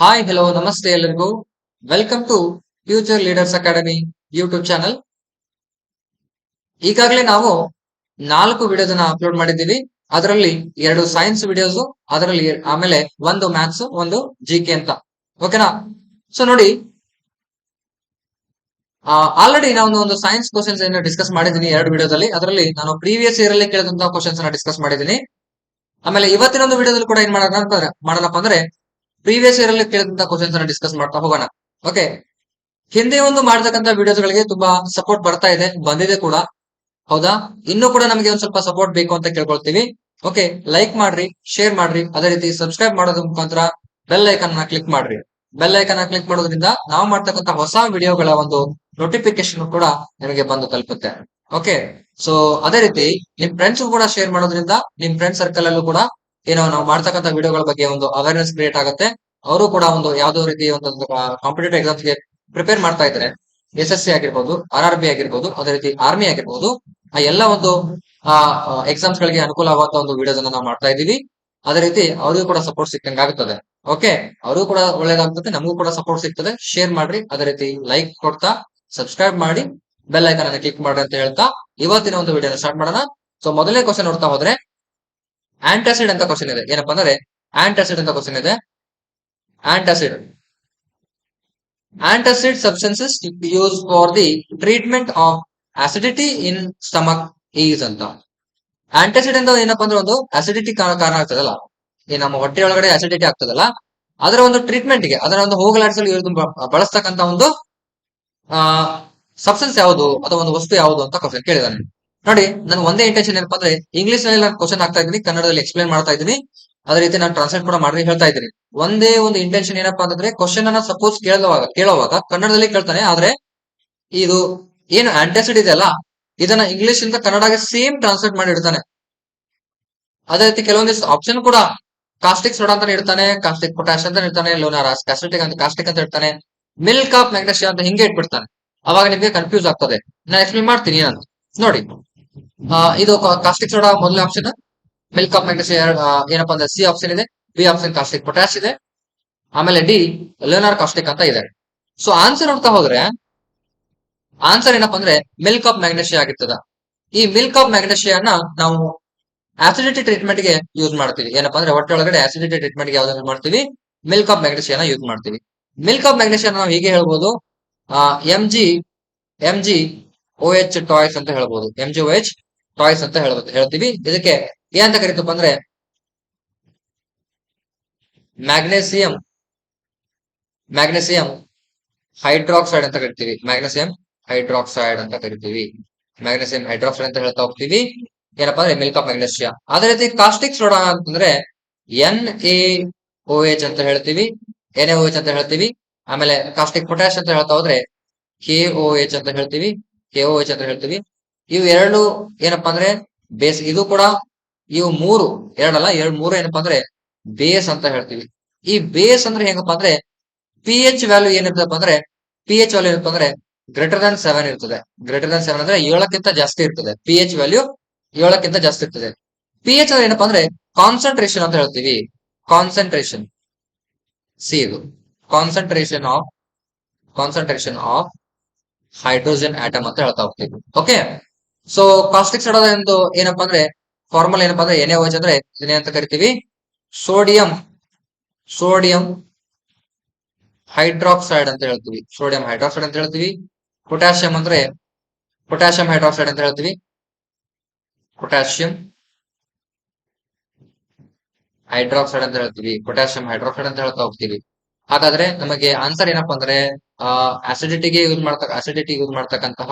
Hi hello ನಮಸ್ತೆ ಎಲ್ಲರಿಗೂ. Welcome to future leaders academy YouTube channel. ಈಗಾಗಲೇ ನಾವು 4 ವಿಡಿಯೋದನ್ನ ಅಪ್ಲೋಡ್ ಮಾಡಿದ್ದೀವಿ. ಅದರಲ್ಲಿ 2 ಸೈನ್ಸ್ ವಿಡಿಯೋಸ್, ಅದರಲ್ಲಿ ಆಮೇಲೆ ಒಂದು ಮ್ಯಾಥ್ಸ್, ಒಂದು ಜಿಕೆ ಅಂತ. ಓಕೆನಾ? ಸೊ ನೋಡಿ, ಆಲ್ರೆಡಿ ನಾನು ಒಂದು ಸೈನ್ಸ್ ಕ್ವಶನ್ಸ್ ಅನ್ನು ಡಿಸ್ಕಸ್ ಮಾಡಿದ್ದೀನಿ 2 ವಿಡಿಯೋದಲ್ಲಿ. ಅದರಲ್ಲಿ ನಾನು ಪ್ರೀವಿಯಸ್ ಇಯರ್ ಅಲ್ಲಿ ಕೇಳಿದಂತಹ ಕ್ವಶನ್ಸ್ ಅನ್ನ ಡಿಸ್ಕಸ್ ಮಾಡಿದ್ದೀನಿ. ಆಮೇಲೆ ಇವತ್ತಿನ ಒಂದು ವಿಡಿಯೋದಲ್ಲಿ ಕೂಡ ಏನ್ ಮಾಡೋಣಪ್ಪ ಅಂದ್ರೆ ಪ್ರೀವಿಯಸ್ ಇಯರ್ ಅಲ್ಲಿ ಕೇಳಿದಂತಹ ಕ್ವಶನ್ಸ್ ಅನ್ನ ಡಿಸ್ಕಸ್ ಮಾಡ್ತಾ ಹೋಗೋಣ. ಓಕೆ, ಹಿಂದೆ ಒಂದು ಮಾಡತಕ್ಕಂತ ವಿಡಿಯೋಸ್ ಗಳಿಗೆ ತುಂಬಾ ಸಪೋರ್ಟ್ ಬರ್ತಾ ಇದೆ, ಬಂದಿದೆ ಕೂಡ. ಹೌದಾ? ಇನ್ನೂ ಕೂಡ ನಮಗೆ ಒಂದ್ ಸ್ವಲ್ಪ ಸಪೋರ್ಟ್ ಬೇಕು ಅಂತ ಕೇಳ್ಕೊಳ್ತೀವಿ. ಓಕೆ, ಲೈಕ್ ಮಾಡ್ರಿ, ಶೇರ್ ಮಾಡ್ರಿ, ಅದೇ ರೀತಿ ಸಬ್ಸ್ಕ್ರೈಬ್ ಮಾಡೋದ್ರ ಮುಖಾಂತರ ಬೆಲ್ ಐಕನ್ ನ ಕ್ಲಿಕ್ ಮಾಡ್ರಿ. ಬೆಲ್ ಐಕನ್ ನ ಕ್ಲಿಕ್ ಮಾಡೋದ್ರಿಂದ ನಾವು ಮಾಡ್ತಕ್ಕಂತ ಹೊಸ ವಿಡಿಯೋಗಳ ಒಂದು ನೋಟಿಫಿಕೇಶನ್ ಕೂಡ ನಿಮಗೆ ಬಂದು ತಲುಪುತ್ತೆ. ಓಕೆ, ಸೊ ಅದೇ ರೀತಿ ನಿಮ್ ಫ್ರೆಂಡ್ಸ್ ಕೂಡ ಶೇರ್ ಮಾಡೋದ್ರಿಂದ ನಿಮ್ ಫ್ರೆಂಡ್ ಸರ್ಕಲ್ ಅಲ್ಲೂ ಕೂಡ ಏನೋ ನಾವು ಮಾಡ್ತಕ್ಕಂತ ವಿಡಿಯೋಗಳ ಬಗ್ಗೆ ಒಂದು ಅವೇರ್ನೆಸ್ ಕ್ರಿಯೇಟ್ ಆಗುತ್ತೆ. ಅವರು ಕೂಡ ಒಂದು ಯಾವ್ದೋ ರೀತಿ ಒಂದು ಕಾಂಪಿಟೇಟಿವ್ ಎಕ್ಸಾಮ್ಸ್ ಗೆ ಪ್ರಿಪೇರ್ ಮಾಡ್ತಾ ಇದ್ದಾರೆ. SSC ಆಗಿರ್ಬೋದು, RRB ಆಗಿರ್ಬೋದು, ಅದೇ ರೀತಿ ಆರ್ಮಿ ಆಗಿರ್ಬೋದು, ಆ ಎಲ್ಲ ಒಂದು ಎಕ್ಸಾಮ್ಸ್ ಗಳಿಗೆ ಅನುಕೂಲ ಆಗುವಂತ ಒಂದು ವಿಡಿಯೋಸ್ ಅನ್ನ ನಾವು ಮಾಡ್ತಾ ಇದೀವಿ. ಅದೇ ರೀತಿ ಅವರಿಗೂ ಕೂಡ ಸಪೋರ್ಟ್ ಸಿಕ್ಕಂಗೆ ಆಗುತ್ತದೆ. ಓಕೆ, ಅವರಿಗೂ ಕೂಡ ಒಳ್ಳೇದಾಗ್ತದೆ, ನಮಗೂ ಕೂಡ ಸಪೋರ್ಟ್ ಸಿಗ್ತದೆ. ಶೇರ್ ಮಾಡ್ರಿ, ಅದೇ ರೀತಿ ಲೈಕ್ ಕೊಡ್ತಾ ಸಬ್ಸ್ಕ್ರೈಬ್ ಮಾಡಿ ಬೆಲ್ ಐಕನ್ ಅನ್ನು ಕ್ಲಿಕ್ ಮಾಡ್ರಿ ಅಂತ ಹೇಳ್ತಾ ಇವತ್ತಿನ ಒಂದು ವಿಡಿಯೋನ ಸ್ಟಾರ್ಟ್ ಮಾಡೋಣ. ಸೊ ಮೊದಲನೇ ಕ್ವಶನ್ ನೋಡ್ತಾ ಹೋದ್ರೆ ಆಂಟಾಸಿಡ್ ಅಂತ ಕ್ವಶನ್ ಇದೆ. ಏನಪ್ಪಾ ಅಂದ್ರೆ ಆಂಟಾಸಿಡ್ ಅಂತ ಕ್ವಶನ್ ಇದೆ. Antacid substances used for the treatment of acidity in stomach is ಅಂತ. ಆಂಟಾಸಿಡ್ ಅಂತ ಏನಪ್ಪಾ ಅಂದ್ರೆ ಒಂದು ಅಸಿಡಿಟಿ ಕಾರಣ ಆಗ್ತದಲ್ಲ, ಈ ನಮ್ಮ ಹೊಟ್ಟೆ ಒಳಗಡೆ ಅಸಿಡಿಟಿ ಆಗ್ತದಲ್ಲ, ಅದರ ಒಂದು ಟ್ರೀಟ್ಮೆಂಟ್ ಗೆ, ಅದರ ಒಂದು ಹೋಗಲಾಡಿಸಲು ಬಳಸ್ತಕ್ಕಂತ ಒಂದು ಸಬ್ಸ್ಟೆನ್ಸ್ ಯಾವುದು ಅಥವಾ ಒಂದು ವಸ್ತು ಯಾವುದು ಅಂತ ಕ್ವಶನ್ ಕೇಳಿದಾನೆ. ನೋಡಿ, ನಾನು ಒಂದೇ ಇಂಟೆನ್ಷನ್ ಏನಪ್ಪಾ ಅಂದ್ರೆ ಇಂಗ್ಲಿಷ್ ನಲ್ಲಿ ನಾನು ಕ್ವಶನ್ ಆಗ್ತಾ ಇದ್ದೀನಿ, ಕನ್ನಡದಲ್ಲಿ ಎಕ್ಸ್ಪ್ಲೇನ್ ಮಾಡ್ತಾ ಇದ್ದೀನಿ. ಅದೇ ರೀತಿ ನಾನು ಟ್ರಾನ್ಸ್ಲೇಟ್ ಕೂಡ ಮಾಡಿ ಹೇಳ್ತಾ ಇದ್ದೀನಿ. ಒಂದೇ ಒಂದು ಇಂಟೆನ್ಷನ್ ಏನಪ್ಪಾ ಅಂತಂದ್ರೆ ಕ್ವಶನ್ ಅನ್ನ ಸಪೋಸ್ ಕೇಳುವಾಗ ಕನ್ನಡದಲ್ಲಿ ಕೇಳ್ತಾನೆ, ಆದ್ರೆ ಇದು ಏನು ಆಂಟಾಸಿಡ್ ಇದೆಯಲ್ಲ ಇದನ್ನ ಇಂಗ್ಲಿಷ್ ಇಂದ ಕನ್ನಡಗೆ ಸೇಮ್ ಟ್ರಾನ್ಸ್ಲೇಟ್ ಮಾಡಿ ಇಡ್ತಾನೆ. ಅದೇ ರೀತಿ ಕೆಲವೊಂದಿಷ್ಟು ಆಪ್ಷನ್ ಕೂಡ ಕಾಸ್ಟಿಕ್ ಸೋಡಾ ಅಂತ ಇಡ್ತಾನೆ, ಕಾಸ್ಟಿಕ್ ಪೊಟ್ಯಾಶ್ ಅಂತ ಇಡ್ತಾನೆ, ಲೋನಾರಾಸ್ ಕಾಸ್ಟಿಕ್ ಅಂತ ಇಡ್ತಾನೆ, ಮಿಲ್ಕ್ ಆಫ್ ಮ್ಯಾಗ್ನೆಷಿಯಾ ಅಂತ ಹಿಂಗೆ ಇಟ್ಬಿಡ್ತಾನೆ. ಅವಾಗ ನಿಮ್ಗೆ ಕನ್ಫ್ಯೂಸ್ ಆಗ್ತದೆ. ನಾನು ಎಕ್ಸ್ಪ್ಲೇನ್ ಮಾಡ್ತೀನಿ ನಾನು. ನೋಡಿ, ಇದು ಕಾಸ್ಟಿಕ್ ಸೋಡಾ ಮೊದಲನೇ ಆಪ್ಷನ್, ಮಿಲ್ಕ್ ಆಫ್ ಮ್ಯಾಗ್ನೆಷಿಯಾ ಏನಪ್ಪಾ ಅಂದ್ರೆ ಸಿ ಆಪ್ಷನ್ ಇದೆ, ಬಿ ಆಪ್ಷನ್ ಕಾಸ್ಟಿಕ್ ಪೊಟ್ಯಾಶ್ ಇದೆ, ಆಮೇಲೆ ಡಿ ಲೋನಾರ್ ಕಾಸ್ಟಿಕ್ ಅಂತ ಇದೆ. ಸೊ ಆನ್ಸರ್ ನೋಡ್ತಾ ಹೋದ್ರೆ ಆನ್ಸರ್ ಏನಪ್ಪಾ ಅಂದ್ರೆ ಮಿಲ್ಕ್ ಆಫ್ ಮ್ಯಾಗ್ನೆಷಿಯಾ ಆಗಿರ್ತದ. ಈ ಮಿಲ್ಕ್ ಆಫ್ ಮ್ಯಾಗ್ನೆಷಿಯಾನ ನಾವು ಆಸಿಡಿಟಿ ಟ್ರೀಟ್ಮೆಂಟ್ ಗೆ ಯೂಸ್ ಮಾಡ್ತೀವಿ. ಏನಪ್ಪಾ ಅಂದ್ರೆ ಹೊಟ್ಟೆ ಒಳಗಡೆ ಆಸಿಡಿಟಿ ಟ್ರೀಟ್ಮೆಂಟ್ ಗೆ ಯಾವ್ದು ಯೂಸ್ ಮಾಡ್ತೀವಿ? ಮಿಲ್ಕ್ ಆಫ್ ಮ್ಯಾಗ್ನೆಷಿಯಾನ ಯೂಸ್ ಮಾಡ್ತೀವಿ. ಮಿಲ್ಕ್ ಆಫ್ ಮ್ಯಾಗ್ನೆಷಿಯಾನ ನಾವು ಹೀಗೆ ಹೇಳ್ಬೋದು, MG OH ಟಾಯ್ಸ್ ಅಂತ ಹೇಳ್ಬೋದು. MgOH ಟಾಯ್ಸ್ ಅಂತ ಹೇಳ್ತೀವಿ. ಇದಕ್ಕೆ ಏನಂತ ಕರಿತಪ್ಪ ಅಂದ್ರೆ ಮ್ಯಾಗ್ನೆಸಿಯಂ ಹೈಡ್ರಾಕ್ಸೈಡ್ ಅಂತ ಕರಿತೀವಿ. ಮ್ಯಾಗ್ನೆಸಿಯಂ ಹೈಡ್ರಾಕ್ಸೈಡ್ ಅಂತ ಕರಿತೀವಿ. ಮ್ಯಾಗ್ನೆಸಿಯಂ ಹೈಡ್ರಾಕ್ಸೈಡ್ ಅಂತ ಹೇಳ್ತಾ ಹೋಗ್ತೀವಿ. ಏನಪ್ಪಾ ಅಂದ್ರೆ ಮಿಲ್ಕ್ ಆಫ್ ಮ್ಯಾಗ್ನೆಷಿಯಾ. ಅದೇ ರೀತಿ ಕಾಸ್ಟಿಕ್ ಸೋಡಾ ಅಂತಂದ್ರೆ NaOH ಅಂತ ಹೇಳ್ತೀವಿ, NaOH ಅಂತ ಹೇಳ್ತೀವಿ. ಆಮೇಲೆ ಕಾಸ್ಟಿಕ್ ಪೊಟ್ಯಾಶ್ ಅಂತ ಹೇಳ್ತಾ ಹೋದ್ರೆ KOH ಅಂತ ಹೇಳ್ತೀವಿ, KOH ಅಂತ ಹೇಳ್ತೀವಿ. ಇವು ಎರಡು ಏನಪ್ಪಾ ಅಂದ್ರೆ ಬೇಸ್. ಇದು ಕೂಡ ಇವು ಮೂರು ಮೂರು ಏನಪ್ಪಾ ಅಂದ್ರೆ ಬೇಸ್ ಅಂತ ಹೇಳ್ತೀವಿ. ಈ ಬೇಸ್ ಅಂದ್ರೆ ಹೆಂಗಪ್ಪಾ ಅಂದ್ರೆ pH ವ್ಯಾಲ್ಯೂ ಏನಿರ್ತಪ್ಪ ಅಂದ್ರೆ pH ವ್ಯಾಲ್ಯೂ ಏನಪ್ಪಾ ಅಂದ್ರೆ ಗ್ರೇಟರ್ ದನ್ 7 ಇರ್ತದೆ. ಗ್ರೇಟರ್ ದನ್ 7 ಅಂದ್ರೆ 7ಕ್ಕಿಂತ ಜಾಸ್ತಿ ಇರ್ತದೆ. pH ವ್ಯಾಲ್ಯೂ 7ಕ್ಕಿಂತ ಜಾಸ್ತಿ ಇರ್ತದೆ. pH ಅಂದ್ರೆ ಏನಪ್ಪಾ ಅಂದ್ರೆ ಕಾನ್ಸಂಟ್ರೇಷನ್ ಅಂತ ಹೇಳ್ತೀವಿ. ಕಾನ್ಸಂಟ್ರೇಷನ್ ಇದು ಕಾನ್ಸಂಟ್ರೇಷನ್ ಆಫ್ ಹೈಡ್ರೋಜನ್ ಆಟಮ್ ಅಂತ ಹೇಳ್ತಾ ಹೋಗ್ತೀವಿ. ಓಕೆ, ಸೊ ಕಾಸ್ಟಿಕ್ ಸೋಡಾದ ಒಂದು ಏನಪ್ಪಾ ಅಂದ್ರೆ ಫಾರ್ಮುಲಾ ಏನಪ್ಪಾ ಅಂದ್ರೆ NaOH ಅಂದ್ರೆ ಏನಂತ ಕರಿತೀವಿ? ಸೋಡಿಯಂ ಹೈಡ್ರಾಕ್ಸೈಡ್ ಅಂತ ಹೇಳ್ತೀವಿ. ಸೋಡಿಯಂ ಹೈಡ್ರಾಕ್ಸೈಡ್ ಅಂತ ಹೇಳ್ತೀವಿ. ಪೊಟ್ಯಾಷಿಯಂ ಅಂದ್ರೆ ಪೊಟ್ಯಾಷಿಯಂ ಹೈಡ್ರಾಕ್ಸೈಡ್ ಅಂತ ಹೇಳ್ತೀವಿ. ಪೊಟ್ಯಾಷಿಯಂ ಹೈಡ್ರಾಕ್ಸೈಡ್ ಅಂತ ಹೇಳ್ತೀವಿ. ಪೊಟ್ಯಾಷಿಯಂ ಹೈಡ್ರಾಕ್ಸೈಡ್ ಅಂತ ಹೇಳ್ತಾ ಹೋಗ್ತೀವಿ. ಹಾಗಾದ್ರೆ ನಮಗೆ ಆನ್ಸರ್ ಏನಪ್ಪಾ ಅಂದ್ರೆ ಆಸಿಡಿಟಿ ಯೂಸ್ ಮಾಡ್ತಕ್ಕಂತಹ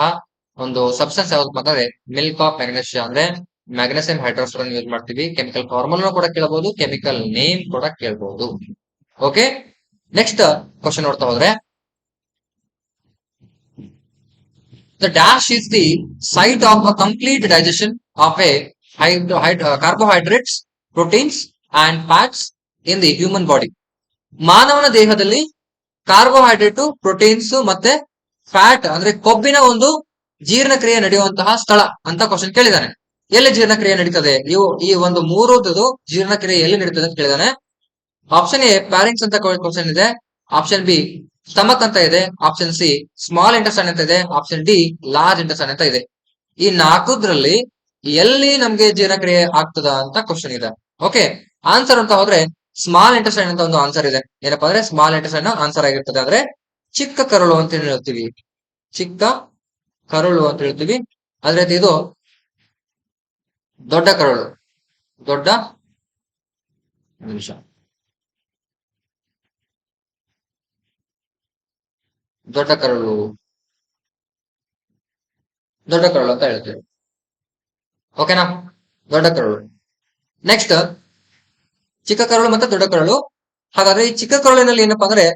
ಒಂದು ಸಬ್ಸ್ಟೆನ್ಸ್ ಯಾವ್ದಪ್ಪ ಅಂದ್ರೆ ಮಿಲ್ಕ್ ಆಫ್ ಮ್ಯಾಗ್ನೆಷಿಯಾ ಅಂದ್ರೆ ಮ್ಯಾಗ್ನೆಸಿಯಂ ಹೈಡ್ರಾಕ್ಸೈಡ್ ಅನ್ನು ಯೂಸ್ ಮಾಡ್ತೀವಿ. ಕೆಮಿಕಲ್ ಫಾರ್ಮುಲಾ ಕೂಡ ಕೇಳಬಹುದು, ಕೆಮಿಕಲ್ ನೇಮ್ ಕೂಡ ಕೇಳಬಹುದು. ಓಕೆ, ನೆಕ್ಸ್ಟ್ ಕ್ವಶನ್ ನೋಡ್ತಾ ಹೋದ್ರೆ the dash is the site of a complete digestion of A carbohydrates, proteins and fats in the human body. ಮಾನವನ ದೇಹದಲ್ಲಿ ಕಾರ್ಬೋಹೈಡ್ರೇಟ್, ಪ್ರೋಟೀನ್ಸ್ ಮತ್ತೆ ಫ್ಯಾಟ್ ಅಂದ್ರೆ ಕೊಬ್ಬಿನ ಒಂದು ಜೀರ್ಣಕ್ರಿಯೆ ನಡೆಯುವಂತಹ ಸ್ಥಳ ಅಂತ ಕ್ವಶನ್ ಕೇಳಿದಾನೆ. ಎಲ್ಲಿ ಜೀರ್ಣಕ್ರಿಯೆ ನಡೀತದೆ? ಈ ಒಂದು ಮೂರದ್ದು ಜೀರ್ಣಕ್ರಿಯೆ ಎಲ್ಲಿ ನಡೀತದೆ ಅಂತ ಕೇಳಿದಾನೆ. ಆಪ್ಷನ್ ಎ ಪ್ಯಾರಿಂಕ್ಸ್ ಅಂತ ಕ್ವಶನ್ ಇದೆ, ಆಪ್ಷನ್ ಬಿ ಸ್ಟಮಕ್ ಅಂತ ಇದೆ, ಆಪ್ಷನ್ ಸಿ ಸ್ಮಾಲ್ ಇಂಟೆಸ್ಟೈನ್ ಅಂತ ಇದೆ, ಆಪ್ಷನ್ ಡಿ ಲಾರ್ಜ್ ಇಂಟೆಸ್ಟೈನ್ ಅಂತ ಇದೆ. ಈ ನಾಲ್ಕುದ್ರಲ್ಲಿ ಎಲ್ಲಿ ನಮ್ಗೆ ಜೀರ್ಣಕ್ರಿಯೆ ಆಗ್ತದ ಅಂತ ಕ್ವಶನ್ ಇದೆ. ಓಕೆ, ಆನ್ಸರ್ ಅಂತ ಹೋದ್ರೆ ಸ್ಮಾಲ್ ಇಂಟೆಸ್ಟೈನ್ ಅಂತ ಒಂದು ಆನ್ಸರ್ ಇದೆ. ಏನಪ್ಪಾ ಅಂದ್ರೆ ಸ್ಮಾಲ್ ಇಂಟೆಸ್ಟೈನ್ ಆನ್ಸರ್ ಆಗಿರ್ತದೆ. ಅಂದ್ರೆ ಚಿಕ್ಕ ಕರುಳು ಅಂತ ಹೇಳ್ತೀವಿ, ಚಿಕ್ಕ ಕರುಳು ಅಂತ ಹೇಳ್ತೀವಿ. ಅದೇ ರೀತಿ ಇದು ದೊಡ್ಡ ಕರುಳು, ದೊಡ್ಡ ನಿಮಿಷ ದೊಡ್ಡ ಕರುಳು, ದೊಡ್ಡ ಕರುಳು ಅಂತ ಹೇಳ್ತೀವಿ. ಓಕೆನಾ, ದೊಡ್ಡ ಕರುಳು. ನೆಕ್ಸ್ಟ್ ಚಿಕ್ಕ ಕರುಳು ಮತ್ತೆ ದೊಡ್ಡ ಕರುಳು. ಹಾಗಾದ್ರೆ ಈ ಚಿಕ್ಕ ಕರುಳಿನಲ್ಲಿ ಏನಪ್ಪಾ ಅಂದ್ರೆ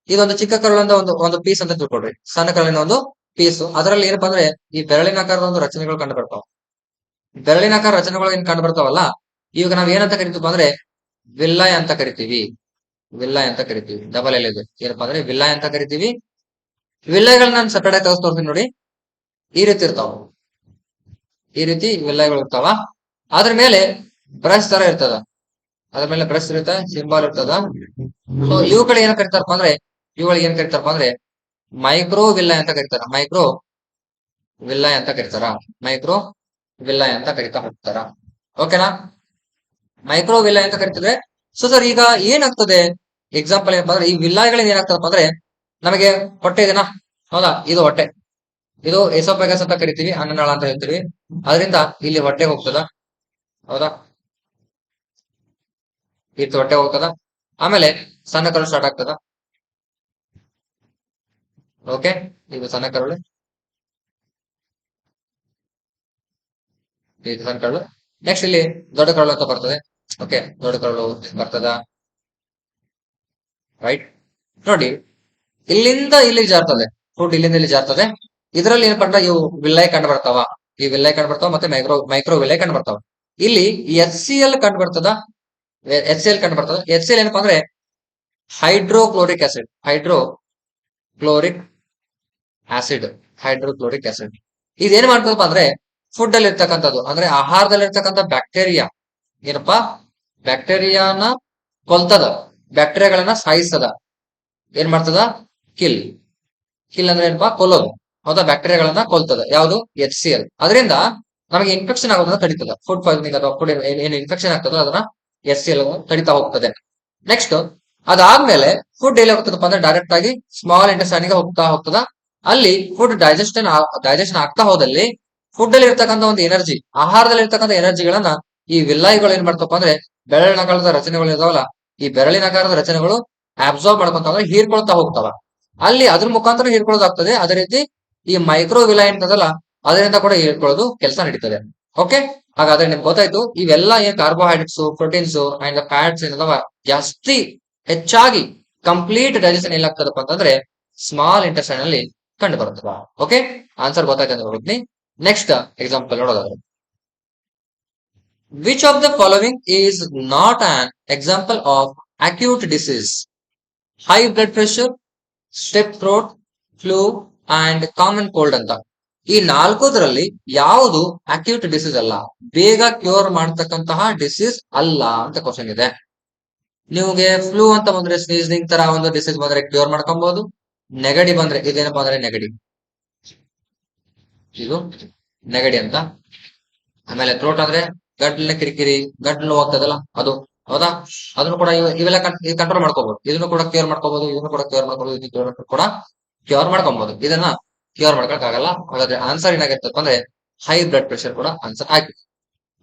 ಇದೊಂದು ಚಿಕ್ಕ ಕರುಳಿಂದ ಒಂದು ಪೀಸ್ ಅಂತ ತಿಳ್ಕೊಡ್ರಿ, ಸಣ್ಣ ಕರುಳಿನ ಒಂದು ಪೀಸ್. ಅದರಲ್ಲಿ ಏನಪ್ಪಾ ಅಂದ್ರೆ ಈ ಬೆರಳಿನ ಆಕಾರದ ಒಂದು ರಚನೆಗಳು ಕಂಡು ಬರ್ತಾವ. ಬೆರಳಿನ ಆಕಾರ ರಚನೆಗಳು ಏನ್ ಕಂಡು ಬರ್ತಾವಲ್ಲ, ಇವಾಗ ನಾವ್ ಏನಂತ ಕರಿತೀವಿ ಅಂದ್ರೆ ವಿಲ್ಲಯ್ ಅಂತ ಕರಿತೀವಿ. ವಿಲ್ಲಯ್ ಅಂತ ಕರಿತೀವಿ, ಡಬಲ್ ಎಲ್ ಇದೆ. ಏನಪ್ಪಾ ಅಂದ್ರೆ ವಿಲ್ಲಯ್ ಅಂತ ಕರಿತೀವಿ. ವಿಲ್ಲಯಗಳನ್ನ ನಾನು ಸೆಪರೇಟ್ ಆಗಿ ತೋರಿಸ್ತೀನಿ ನೋಡಿ. ಈ ರೀತಿ ಇರ್ತಾವ, ಈ ರೀತಿ ವಿಲ್ಲಯಗಳು ಇರ್ತಾವ. ಅದ್ರ ಮೇಲೆ ಬ್ರಷ್ ತರ ಇರ್ತದ, ಅದ್ರ ಮೇಲೆ ಬ್ರಷ್ ಇರುತ್ತೆ, ಸಿಂಬಾಲ್ ಇರ್ತದ. ಸೊ ಇವುಗಳು ಏನ್ ಕರಿತಾರಪ್ಪ ಅಂದ್ರೆ, ಇವುಗಳಿಗೆ ಏನ್ ಕರಿತಾರಪ್ಪ ಅಂದ್ರೆ ಮೈಕ್ರೋ ವಿಲ್ಲಯ್ ಅಂತ ಕರಿತಾರ. ಮೈಕ್ರೋ ವಿಲ್ಲಯ್ ಅಂತ ಕರಿತಾರ, ಮೈಕ್ರೋ ವಿಲ್ಲಯ್ ಅಂತ ಕರಿತಾ ಹೋಗ್ತಾರ. ಓಕೆನಾ, ಮೈಕ್ರೋ ವಿಲ್ಲಯ್ ಅಂತ ಕರಿತಿದ್ರೆ. ಸೊ ಸರ್ ಈಗ ಏನಾಗ್ತದೆ, ಎಕ್ಸಾಂಪಲ್ ಏನಪ್ಪಾ ಅಂದ್ರೆ ಈ ವಿಲ್ಲಯಗಳಿಂದ ಏನಾಗ್ತದಪ್ಪ ಅಂದ್ರೆ ನಮಗೆ ಹೊಟ್ಟೆ ಇದೆನಾ, ಹೌದಾ, ಇದು ಹೊಟ್ಟೆ, ಇದು ಎಸೋಫೆಗಸ್ ಅಂತ ಕರಿತೀವಿ, ಅನ್ನನಾಳ ಅಂತ ಹೇಳ್ತೀವಿ. ಅದರಿಂದ ಇಲ್ಲಿ ಹೊಟ್ಟೆ ಹೋಗ್ತದ, ಹೌದಾ, ಇದು ಹೊಟ್ಟೆ ಹೋಗ್ತದ. ಆಮೇಲೆ ಸಣ್ಣ ಕರುಳು ಸ್ಟಾರ್ಟ್ ಆಗ್ತದ. ಓಕೆ, ಇದು ಸಣ್ಣ ಕರುಳು, ಇದು ಸಣ್ಣ ಕರುಳು. ನೆಕ್ಸ್ಟ್ ಇಲ್ಲಿ ದೊಡ್ಡ ಕರುಳು ಅಂತ ಬರ್ತದೆ. ಓಕೆ, ದೊಡ್ಡ ಕರುಳು ಬರ್ತದ, ರೈಟ್. ನೋಡಿ, ಇಲ್ಲಿಂದ ಇಲ್ಲಿ ಜಾರ್ತದೆ ಫುಡ್, ಇಲ್ಲಿಂದ ಇಲ್ಲಿ ಜಾರ್ತದೆ. ಇದರಲ್ಲಿ ಏನಪ್ಪಾ ಅಂದ್ರೆ ಇವು ವಿಲ್ಲಯ್ ಕಂಡು ಬರ್ತಾವ, ಈ ವಿಲ್ಲಯ್ ಕಂಡು ಬರ್ತಾವ, ಮತ್ತೆ ಮೈಕ್ರೋ ವಿಲ್ಲಯ್ ಕಂಡು ಬರ್ತಾವ. ಇಲ್ಲಿ ಎಚ್ ಸಿ ಎಲ್ ಕಂಡು ಬರ್ತದ, ಎಚ್ ಸಿ ಎಲ್ ಕಂಡು ಬರ್ತದ. ಎಚ್ ಸಿ ಎಲ್ ಏನಪ್ಪಾ ಅಂದ್ರೆ hydrochloric acid, hydrochloric acid, hydrochloric acid. ಇದೇನ್ ಮಾಡ್ತದಪ್ಪ ಅಂದ್ರೆ ಫುಡ್ ಅಲ್ಲಿ ಇರ್ತಕ್ಕಂಥದ್ದು, ಅಂದ್ರೆ ಆಹಾರದಲ್ಲಿ ಇರ್ತಕ್ಕಂಥ ಬ್ಯಾಕ್ಟೀರಿಯಾ ಏನಪ್ಪಾ, ಬ್ಯಾಕ್ಟೀರಿಯಾನ ಕೊಲ್ತದ, ಬ್ಯಾಕ್ಟೀರಿಯಾಗಳನ್ನ ಸಾಯಿಸ್ತದ. ಏನ್ ಮಾಡ್ತದ, ಕಿಲ್. ಕಿಲ್ ಅಂದ್ರೆ ಏನಪ್ಪಾ, ಕೊಲ್ಲೋದು, ಹೌದಾ, ಬ್ಯಾಕ್ಟೀರಿಯಾಗಳನ್ನ ಕೊಲ್ತದ. ಯಾವುದು, ಎಚ್ ಸಿ ಎಲ್. ಅದರಿಂದ ನಮಗೆ ಇನ್ಫೆಕ್ಷನ್ ಆಗೋದನ್ನ ತಡೀತದ. ಫುಡ್ ಪಾಯ್ಸನಿಂಗ್ ಅಥವಾ ಫುಡ್ ಏನು ಇನ್ಫೆಕ್ಷನ್ ಆಗ್ತದೋ ಅದನ್ನ ಎಚ್ ಸಿ ಎಲ್ ತಡಿತಾ ಹೋಗ್ತದೆ. ನೆಕ್ಸ್ಟ್ ಅದಾದ್ಮೇಲೆ ಫುಡ್ ಎಲ್ಲಿ ಹೋಗ್ತದಪ್ಪ ಅಂದ್ರೆ ಡೈರೆಕ್ಟ್ ಆಗಿ ಸ್ಮಾಲ್ ಇಂಟೆಸ್ಟೈನ್ ಗೆ ಹೋಗ್ತದ. ಅಲ್ಲಿ ಫುಡ್ ಡೈಜೆಷನ್ ಆಗ್ತಾ ಹೋದಲ್ಲಿ ಫುಡ್ ಅಲ್ಲಿ ಇರ್ತಕ್ಕಂಥ ಒಂದು ಎನರ್ಜಿ, ಆಹಾರದಲ್ಲಿ ಇರ್ತಕ್ಕಂಥ ಎನರ್ಜಿಗಳನ್ನ ಈ ವಿಲ್ಲೈಗಳು ಏನ್ ಮಾಡ್ತಪ್ಪ ಅಂದ್ರೆ ಬೆರಳಿನಾಕಾರದ ರಚನೆಗಳು ಇದಾವಲ್ಲ, ಈ ಬೆರಳಿನಾಕಾರದ ರಚನೆಗಳು ಅಬ್ಸಾರ್ಬ್ ಮಾಡ್ಕೊಂತ ಅಂದ್ರೆ ಹೀರ್ಕೊಳ್ತಾ ಹೋಗ್ತಾವ. ಅಲ್ಲಿ ಅದ್ರ ಮುಖಾಂತರ ಹೀರ್ಕೊಳ್ಳೋದಾಗ್ತದೆ. ಅದೇ ರೀತಿ ಈ ಮೈಕ್ರೋ ವಿಲೈ ಅಂತದಲ್ಲ, ಅದರಿಂದ ಕೂಡ ಹೀರ್ಕೊಳ್ಳೋದು ಕೆಲಸ ನಡೀತದೆ. ಓಕೆ, ಹಾಗಾದ್ರೆ ನಿಮ್ಗೆ ಗೊತ್ತಾಯ್ತು ಇವೆಲ್ಲ ಏನ್ ಕಾರ್ಬೋಹೈಡ್ರೇಟ್ಸ್, ಪ್ರೋಟೀನ್ಸ್ ಅಂಡ್ ಫ್ಯಾಟ್ಸ್ ಏನದಾವ ಜಾಸ್ತಿ ಹೆಚ್ಚಾಗಿ ಕಂಪ್ಲೀಟ್ ಡೈಜೆಷನ್ ಎಲ್ಲಾಗ್ತದಪ್ಪ ಅಂತಂದ್ರೆ ಸ್ಮಾಲ್ ಇಂಟೆಸ್ಟೈನ್ ಅಲ್ಲಿ ಕಂಡು ಬರ್ತದ. ಓಕೆ, ಆನ್ಸರ್ ಗೊತ್ತಾಯ್ತು ಅಂತ ನೋಡಿದ್ನಿ. ನೆಕ್ಸ್ಟ್ ಎಕ್ಸಾಂಪಲ್ ನೋಡೋದಾದ್ರೆ, which of the following is not an example of acute disease? High blood pressure, strep throat, flu and common cold ಅಂತ. ಈ ನಾಲ್ಕುದರಲ್ಲಿ ಯಾವುದು ಅಕ್ಯೂಟ್ ಡಿಸೀಸ್ ಅಲ್ಲ, ಬೇಗ ಕ್ಯೂರ್ ಮಾಡ್ತಕ್ಕಂತಹ ಡಿಸೀಸ್ ಅಲ್ಲ ಅಂತ ಕ್ವಶನ್ ಇದೆ. ನಿಮಗೆ ಫ್ಲೂ ಅಂತ ಬಂದ್ರೆ ಸ್ನೀಸಿಂಗ್ ತರ ಒಂದು ಡಿಸೀಸ್ ಬಂದ್ರೆ ಕ್ಯೂರ್ ಮಾಡ್ಕೊಬಹುದು. ನೆಗಡಿ ಬಂದ್ರೆ ಇದೇನಪ್ಪ ಅಂದ್ರೆ ನೆಗಡಿ, ಇದು ನೆಗಡಿ ಅಂತ. ಆಮೇಲೆ ಥ್ರೋಟ್ ಅಂದ್ರೆ ಗಂಟ್ಲಿನ ಕಿರಿಕಿರಿ, ಗಂಟ್ಲು ನೋವು ಆಗ್ತದಲ್ಲ ಅದು, ಹೌದಾ, ಅದನ್ನು ಕೂಡ ಇವೆಲ್ಲ ಕಂಟ್ರೋಲ್ ಮಾಡ್ಕೋಬಹುದು. ಇದನ್ನು ಕೂಡ ಕ್ಯೂರ್ ಮಾಡ್ಕೋಬಹುದು, ಇದನ್ನು ಕೂಡ ಕ್ಯೂರ್ ಮಾಡ್ಕೋಬಹುದು, ಇದನ್ನು ಕೂಡ ಕ್ಯೂರ್ ಮಾಡ್ಕೊಬಹುದು. ಇದನ್ನ ಕ್ಯೂರ್ ಮಾಡ್ಕೊಳಕ್ ಆಗಲ್ಲ. ಹಾಗಾದ್ರೆ ಆನ್ಸರ್ ಏನಾಗಿರ್ತಪ್ಪ ಅಂದ್ರೆ ಹೈ ಬ್ಲಡ್ ಪ್ರೆಷರ್ ಕೂಡ ಆನ್ಸರ್ ಆಯ್ತು.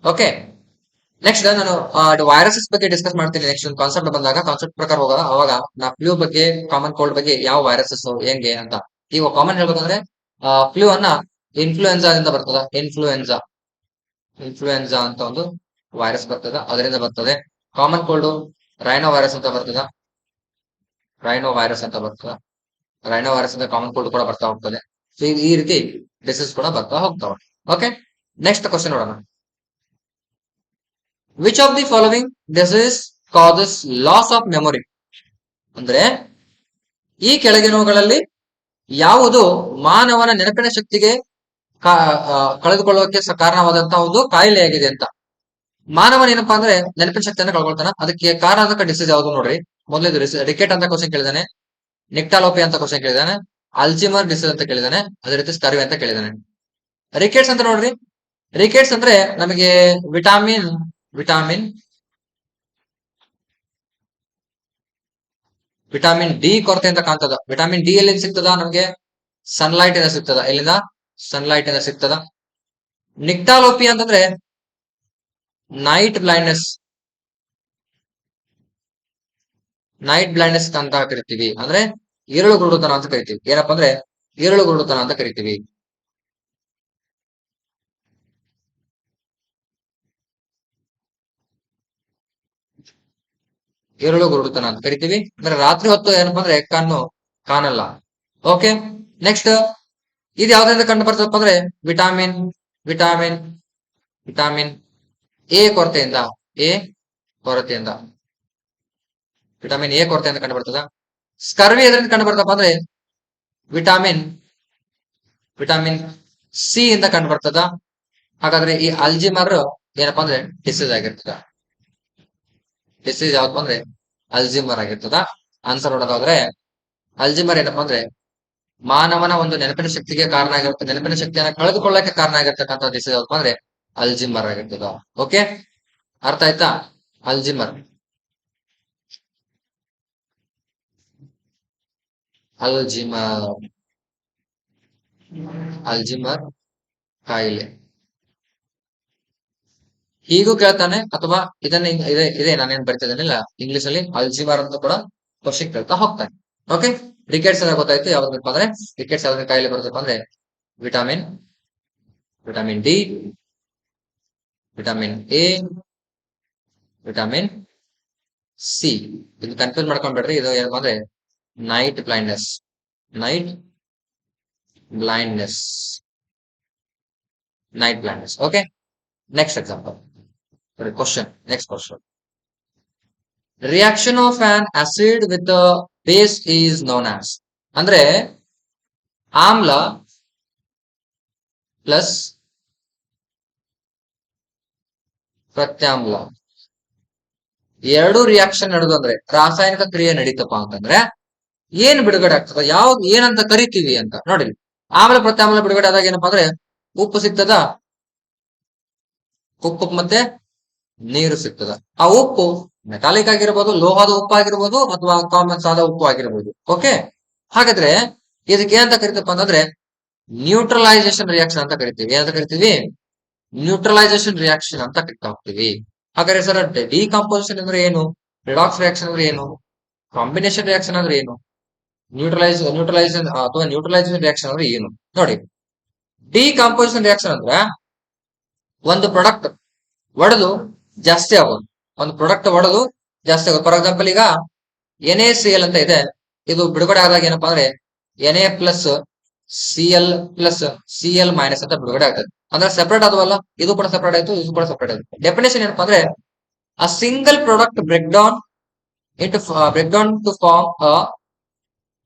ಓಕೆ, ನೆಕ್ಸ್ಟ್ ನಾನು ವೈರಸಸ್ ಬಗ್ಗೆ ಡಿಸ್ಕಸ್ ಮಾಡ್ತೀನಿ. ನೆಕ್ಸ್ಟ್ ಒಂದು ಕಾನ್ಸೆಪ್ಟ್ ಬಂದಾಗ ಕಾನ್ಸೆಪ್ಟ್ ಪ್ರಕಾರ ಹೋಗೋಣ. ಅವಾಗ ನಾ ಫ್ಲೂ ಬಗ್ಗೆ, ಕಾಮನ್ ಕೋಲ್ಡ್ ಬಗ್ಗೆ, ಯಾವ ವೈರಸಸ್ ಹೆಂಗೆ ಅಂತ. ಈಗ ಕಾಮನ್ ಹೇಳ್ಬೇಕಂದ್ರೆ ಫ್ಲೂ ಅನ್ನ ಇನ್ಫ್ಲೂಯೆನ್ಸಾ ಇಂದ ಬರ್ತದ. ಇನ್ಫ್ಲೂಯೆನ್ಸಾ ಅಂತ ಒಂದು ವೈರಸ್ ಬರ್ತದ, ಅದರಿಂದ ಬರ್ತದೆ. ಕಾಮನ್ ಕೋಲ್ಡ್ ರೈನೋ ವೈರಸ್ ಅಂತ ಬರ್ತದ, ರೈನೋ ವೈರಸ್ ಅಂತ ಬರ್ತದ. ರೈನೋ ವೈರಸ್ ಅಂತ ಕಾಮನ್ ಕೋಲ್ಡ್ ಕೂಡ ಬರ್ತಾ ಹೋಗ್ತದೆ. ಸೊ ಈ ರೀತಿ ಡಿಸೀಸ್ ಕೂಡ ಬರ್ತಾ ಹೋಗ್ತಾವ. ಓಕೆ, ನೆಕ್ಸ್ಟ್ ಕ್ವಶನ್ ನೋಡೋಣ. Which of the following disease causes loss of memory? ಅಂದ್ರೆ ಈ ಕೆಳಗಿನವುಗಳಲ್ಲಿ ಯಾವುದು ಮಾನವನ ನೆನಪಿನ ಶಕ್ತಿಗೆ ಕಳೆದುಕೊಳ್ಳೋಕೆ ಕಾರಣವಾದಂತಹ ಒಂದು ಕಾಯಿಲೆಯಾಗಿದೆ ಅಂತ. ಮಾನವನ ಏನಪ್ಪಾ ಅಂದ್ರೆ ನೆನಪಿನ ಶಕ್ತಿಯನ್ನು ಕಳ್ಕೊಳ್ತಾನ. ಅದಕ್ಕೆ ಕಾರಣ ಅಂತ ಡಿಸೀಸ್ ಯಾವ್ದು ನೋಡ್ರಿ. ಮೊದಲೇದು ರಿಕೆಟ್ ಅಂತ ಕ್ವಶನ್ ಕೇಳಿದಾನೆ, ನಿಕ್ಟಾಲೋಪಿ ಅಂತ ಕ್ವಶನ್ ಕೇಳಿದಾನೆ, ಅಲ್ಜಿಮರ್ ಡಿಸೀಸ್ ಅಂತ ಕೇಳಿದಾನೆ, ಅದೇ ರೀತಿ ಸ್ಕರ್ವಿ ಅಂತ ಕೇಳಿದಾನೆ. ರಿಕೆಟ್ಸ್ ಅಂತ ನೋಡ್ರಿ. ರಿಕೆಟ್ಸ್ ಅಂದ್ರೆ ನಮಗೆ ವಿಟಾಮಿನ್ ವಿಟಾಮಿನ್ ವಿಟಾಮಿನ್ ಡಿ ಕೊರತೆಯಿಂದ ಕಾಣ್ತದ. ವಿಟಾಮಿನ್ ಡಿ ಎಲ್ಲಿ ಸಿಗ್ತದ ನಮಗೆ? ಸನ್ಲೈಟ್ ಇಂದ ಸಿಗ್ತದ. ಎಲ್ಲಿಂದ? ಸನ್ಲೈಟ್ ಇಂದ ಸಿಗ್ತದ. ನಿಕ್ಟಾಲೋಪಿ ಅಂತಂದ್ರೆ ನೈಟ್ ಬ್ಲೈಂಡ್ನೆಸ್ ಅಂತ ಕರಿತೀವಿ. ಅಂದ್ರೆ ಈರುಳು ಗುರುಡುತನ ಅಂತ ಕರಿತೀವಿ. ಏನಪ್ಪಾ ಅಂದ್ರೆ ಈರುಳು ಗುರುಡುತನ ಅಂತ ಕರಿತೀವಿ. ಈರುಳು ಗುರುಡುತನ ಅಂತ ಕರಿತೀವಿ. ಅಂದ್ರೆ ರಾತ್ರಿ ಹೊತ್ತು ಏನಪ್ಪಾ ಅಂದ್ರೆ ಕಣ್ಣು ಕಾಣಲ್ಲ. ಓಕೆ, ನೆಕ್ಸ್ಟ್ ಇದು ಯಾವ್ದ್ರಿಂದ ಕಂಡು ಬರ್ತದಪ್ಪ ಅಂದ್ರೆ ವಿಟಾಮಿನ್ ವಿಟಾಮಿನ್ ವಿಟಾಮಿನ್ ಎ ಕೊರತೆಯಿಂದ ಎ ಕೊರತೆಯಿಂದ ವಿಟಾಮಿನ್ ಎ ಕೊರತೆಯಿಂದ ಕಂಡು ಬರ್ತದ. ಸ್ಕರ್ವಿ ಎದರಿಂದ ಕಂಡು ಬರ್ತಪ್ಪ ಅಂದ್ರೆ ವಿಟಾಮಿನ್ ವಿಟಾಮಿನ್ ಸಿ ಇಂದ ಕಂಡು ಬರ್ತದ. ಹಾಗಾದ್ರೆ ಈ ಅಲ್ಜಿಮರ್ ಏನಪ್ಪಾ ಅಂದ್ರೆ ಡಿಸೀಸ್ ಆಗಿರ್ತದ. ಡಿಸೀಸ್ ಯಾವ್ದಪ್ಪ ಅಂದ್ರೆ ಅಲ್ಜಿಮರ್ ಆಗಿರ್ತದ. ಆನ್ಸರ್ ನೋಡೋದಾದ್ರೆ ಅಲ್ಜಿಮರ್ ಏನಪ್ಪಾ ಅಂದ್ರೆ ಮಾನವನ ಒಂದು ನೆನಪಿನ ಶಕ್ತಿಗೆ ಕಾರಣ ಆಗಿರುತ್ತೆ. ನೆನಪಿನ ಶಕ್ತಿಯನ್ನ ಕಳೆದುಕೊಳ್ಳಕ್ಕೆ ಕಾರಣ ಆಗಿರ್ತಕ್ಕಂಥ ಡಿಸೀಸ್ ಯಾವ್ದಪ್ಪ ಅಂದ್ರೆ ಅಲ್ಜಿಮರ್ ಆಗಿರ್ತದ. ಓಕೆ, ಅರ್ಥ ಆಯ್ತಾ? ಅಲ್ಜಿಮರ್ ಅಲ್ಜಿಮರ್ ಅಲ್ಜಿಮರ್ ಕಾಯಿಲೆ ಹೀಗೂ ಕೇಳ್ತಾನೆ, ಅಥವಾ ಇದನ್ನ ಇದೆ ನಾನೇನ್ ಬರ್ತಿದ್ದೇನಿಲ್ಲ ಇಂಗ್ಲಿಷ್ ಅಲ್ಲಿ ಅಲ್ಜಿಮರ್ ಅಂತ ಕೂಡ ಕ್ವಶನ್ ಕೇಳ್ತಾ ಹೋಗ್ತಾನೆ. ಓಕೆ, ರಿಕೆಟ್ಸ್ ಎಲ್ಲ ಗೊತ್ತಾಯ್ತು. ಯಾವ್ದಪ್ಪ ಅಂದ್ರೆ ರಿಕೆಟ್ಸ್ ಯಾವ್ದು ಕಾಯಿಲೆ ಬರುತ್ತಪ್ಪ ಅಂದ್ರೆ vitamin vitamin D, vitamin A, vitamin C. ಇದು ಕನ್ಫ್ಯೂಸ್ ಮಾಡ್ಕೊಂಡ್ಬೇಡ್ರಿ. ಇದು ಏನಪ್ಪಾ ಅಂದ್ರೆ night blindness night blindness night blindness. Okay, next example question. Next question. Reaction of an acid with the base is known as. ಅಂದ್ರೆ ಆಮ್ಲ ಪ್ಲಸ್ ಪ್ರತ್ಯಾಮ್ಲ ಎರಡು reaction ನಡೆದು ಅಂದ್ರೆ ರಾಸಾಯನಿಕ ಕ್ರಿಯೆ ನಡೀತಪ್ಪ ಅಂತಂದ್ರೆ ಏನ್ ಬಿಡುಗಡೆ ಆಗ್ತದ? ಯಾವ್ದು ಏನಂತ ಕರಿತೀವಿ ಅಂತ ನೋಡಿ. ಆಮ್ಲ ಪ್ರತ್ಯಾಮ್ಲ ಬಿಡುಗಡೆ ಆದಾಗ ಏನಪ್ಪಾ ಅಂದ್ರೆ ಉಪ್ಪು ಸಿಗ್ತದ, ಉಪ್ಪು ಮತ್ತೆ ನೀರು ಸಿಗ್ತದ. ಆ ಉಪ್ಪು ಮೆಟಾಲಿಕ್ ಆಗಿರ್ಬೋದು, ಲೋಹದ ಉಪ್ಪು ಆಗಿರ್ಬೋದು, ಅಥವಾ ಕಾಮನ್ ಸಾದ ಉಪ್ಪು ಆಗಿರ್ಬೋದು. ಓಕೆ, ಹಾಗಾದ್ರೆ ಇದಕ್ಕೆ ಏನಂತ ಕರಿತಪ್ಪ ಅಂತಂದ್ರೆ ನ್ಯೂಟ್ರಲೈಸೇಷನ್ ರಿಯಾಕ್ಷನ್ ಅಂತ ಕರಿತೀವಿ. ಏನಂತ ಕರಿತೀವಿ? ನ್ಯೂಟ್ರಲೈಸೇಷನ್ ರಿಯಾಕ್ಷನ್ ಅಂತ ಕರಿತಾ ಹೋಗ್ತೀವಿ. ಹಾಗಾದ್ರೆ ಸರ್ ಡಿಕಾಂಪೋಸಿಷನ್ ಅಂದ್ರೆ ಏನು? ರಿಡಾಕ್ಸ್ ರಿಯಾಕ್ಷನ್ ಅಂದ್ರೆ ಏನು? ಕಾಂಬಿನೇಷನ್ ರಿಯಾಕ್ಷನ್ ಅಂದ್ರೆ ಏನು? ನ್ಯೂಟ್ರಲೈಸೇಷನ್ ಅಥವಾ ನ್ಯೂಟ್ರಲೈಸೇಷನ್ ರಿಯಾಕ್ಷನ್ ಅಂದ್ರೆ ಏನು ನೋಡಿ. ಡಿಕಾಂಪೋಸಿಷನ್ ರಿಯಾಕ್ಷನ್ ಅಂದ್ರೆ ಒಂದು ಪ್ರಾಡಕ್ಟ್ ಒಡೆದು ಜಾಸ್ತಿ ಆಗೋದು. ಒಂದು ಪ್ರಾಡಕ್ಟ್ ಒಡೆದು ಜಾಸ್ತಿ ಆಗೋದು. ಫಾರ್ ಎಕ್ಸಾಂಪಲ್ ಈಗ NaCl ಅಂತ ಇದೆ. ಇದು ಬಿಡುಗಡೆ ಆದಾಗ ಏನಪ್ಪಾ ಅಂದ್ರೆ Na ಪ್ಲಸ್ Cl ಮೈನಸ್ ಅಂತ ಬಿಡುಗಡೆ ಆಗ್ತದೆ. ಅಂದ್ರೆ ಸೆಪರೇಟ್ ಆದವಲ್ಲ, ಇದು ಕೂಡ ಸೆಪರೇಟ್ ಆಯ್ತು, ಇದು ಕೂಡ ಸೆಪರೇಟ್ ಆಯ್ತು. ಡೆಫಿನೇಷನ್ ಏನಪ್ಪಾ ಅಂದ್ರೆ a single product break down to form a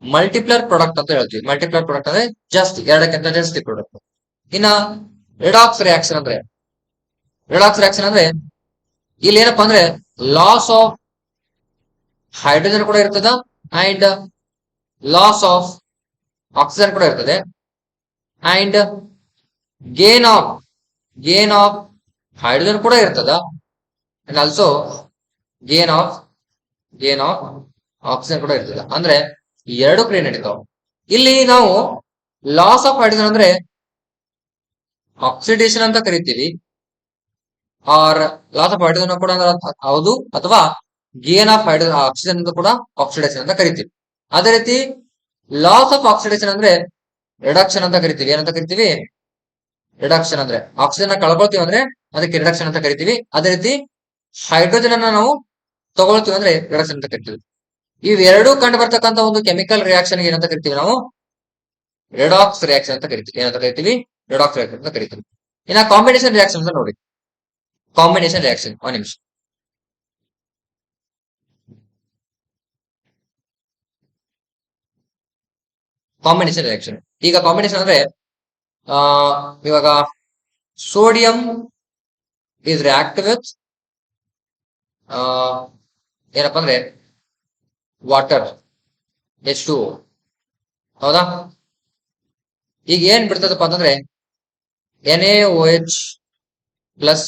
multiplier product ಅಂತ ಹೇಳ್ತೀವಿ. ಮಲ್ಟಿಪ್ಲರ್ ಪ್ರಾಡಕ್ಟ್ ಅಂದ್ರೆ ಜಾಸ್ತಿ, ಎರಡಕ್ಕಿಂತ ಜಾಸ್ತಿ ಪ್ರಾಡಕ್ಟ್. ಇನ್ನ ರಿಡಾಕ್ಸ್ ರಿಯಾಕ್ಷನ್ ಅಂದ್ರೆ ಇಲ್ಲಿ ಏನಪ್ಪಾ ಅಂದ್ರೆ ಲಾಸ್ ಆಫ್ ಹೈಡ್ರೋಜನ್ ಕೂಡ ಇರ್ತದ ಅಂಡ್ ಲಾಸ್ ಆಫ್ ಆಕ್ಸಿಜನ್ ಕೂಡ ಇರ್ತದೆ ಅಂಡ್ ಗೇನ್ ಆಫ್ ಹೈಡ್ರೋಜನ್ ಕೂಡ ಇರ್ತದ and also gain of oxygen ಕೂಡ ಇರ್ತದ. ಅಂದ್ರೆ ಎರಡು ಕ್ರಿಯೆ ನಡೀತಾವ. ಇಲ್ಲಿ ನಾವು ಲಾಸ್ ಆಫ್ ಹೈಡ್ರೋಜನ್ ಅಂದ್ರೆ ಆಕ್ಸಿಡೇಷನ್ ಅಂತ ಕರಿತೀವಿ, ಆರ್ ಲಾಸ್ ಆಫ್ ಹೈಡ್ರೋಜನ್ ಕೂಡ ಹೌದು, ಅಥವಾ ಗೇನ್ ಆಫ್ ಹೈಡ್ರೋಜನ್ ಆಕ್ಸಿಜನ್ ಅಂತ ಕೂಡ ಆಕ್ಸಿಡೇಷನ್ ಅಂತ ಕರಿತೀವಿ. ಅದೇ ರೀತಿ ಲಾಸ್ ಆಫ್ ಆಕ್ಸಿಡೇಷನ್ ಅಂದ್ರೆ ರಿಡಕ್ಷನ್ ಅಂತ ಕರಿತೀವಿ. ಏನಂತ ಕರಿತೀವಿ? ರಿಡಕ್ಷನ್ ಅಂದ್ರೆ ಆಕ್ಸಿಜನ್ ಕಳ್ಕೊಳ್ತೀವಿ ಅಂದ್ರೆ ಅದಕ್ಕೆ ರಿಡಕ್ಷನ್ ಅಂತ ಕರಿತೀವಿ. ಅದೇ ರೀತಿ ಹೈಡ್ರೋಜನ್ ಅನ್ನ ನಾವು ತಗೊಳ್ತೀವಿ ಅಂದ್ರೆ ರಿಡಕ್ಷನ್ ಅಂತ ಕರಿತೀವಿ. ಇವೆರಡೂ ಕಂಡು ಬರ್ತಕ್ಕಂಥ ಒಂದು ಕೆಮಿಕಲ್ ರಿಯಾಕ್ಷನ್ ಏನಂತ ಕರಿತೀವಿ? ನಾವು ರೆಡಾಕ್ಸ್ ರಿಯಾಕ್ಷನ್ ಅಂತ ಕರಿತೀವಿ. ಏನಂತ ಕರಿತೀವಿ? ರೆಡಾಕ್ಸ್ ರಿಯಾಕ್ಷನ್ ಅಂತ ಕರಿತೀವಿ. ಇನ್ನ ಕಾಂಬಿನೇಷನ್ ರಿಯಾಕ್ಷನ್ ಅಂತ ನೋಡಿ. ಕಾಂಬಿನೇಷನ್ ರಿಯಾಕ್ಷನ್, ಒಂದ್ ನಿಮಿಷ. ಕಾಂಬಿನೇಷನ್ ರಿಯಾಕ್ಷನ್, ಈಗ ಕಾಂಬಿನೇಷನ್ ಅಂದ್ರೆ ಇವಾಗ ಸೋಡಿಯಂ is reacted with ಆ ಏನಪ್ಪಾ ಅಂದ್ರೆ ವಾಟರ್ H2O. ಹೌದಾ? ಈಗ ಏನ್ ಬಿಡ್ತದಪ್ಪ ಅಂತಂದ್ರೆ NaOH ಪ್ಲಸ್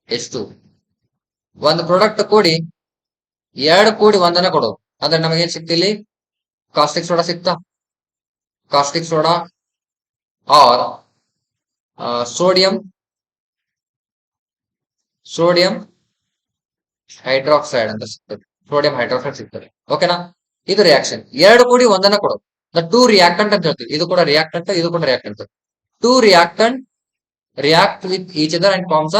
H2. ಒಂದು ಪ್ರಾಡಕ್ಟ್ ಕೂಡಿ ಎರಡು ಕೂಡಿ ಒಂದನ್ನ ಕೊಡೋದು. ಅಂದ್ರೆ ನಮಗೇನ್ ಸಿಕ್ತಿಲ್ಲಿ ಕಾಸ್ಟಿಕ್ ಸೋಡಾ ಸಿಕ್ತಾ? Caustic soda or sodium hydroxide ಅಂತ ಸಿಗ್ತದೆ. ಸೋಡಿಯಂ ಹೈಡ್ರಾಕ್ಸೈಡ್ ಸಿಗ್ತದೆ. ಓಕೆನಾ? ಇದು ರಿಯಾಕ್ಷನ್. ಎರಡು ಕೂಡಿ ಒಂದನ್ನ ಕೊಡೋದು. ಟೂ ರಿಯಾಕ್ಟೆಂಟ್ ಅಂತ ಹೇಳ್ತೀವಿ. ಇದು ಕೂಡ ರಿಯಾಕ್ಟೆಂಟ್, ಇದು ಕೂಡ reactant. Two reactant react with each other and forms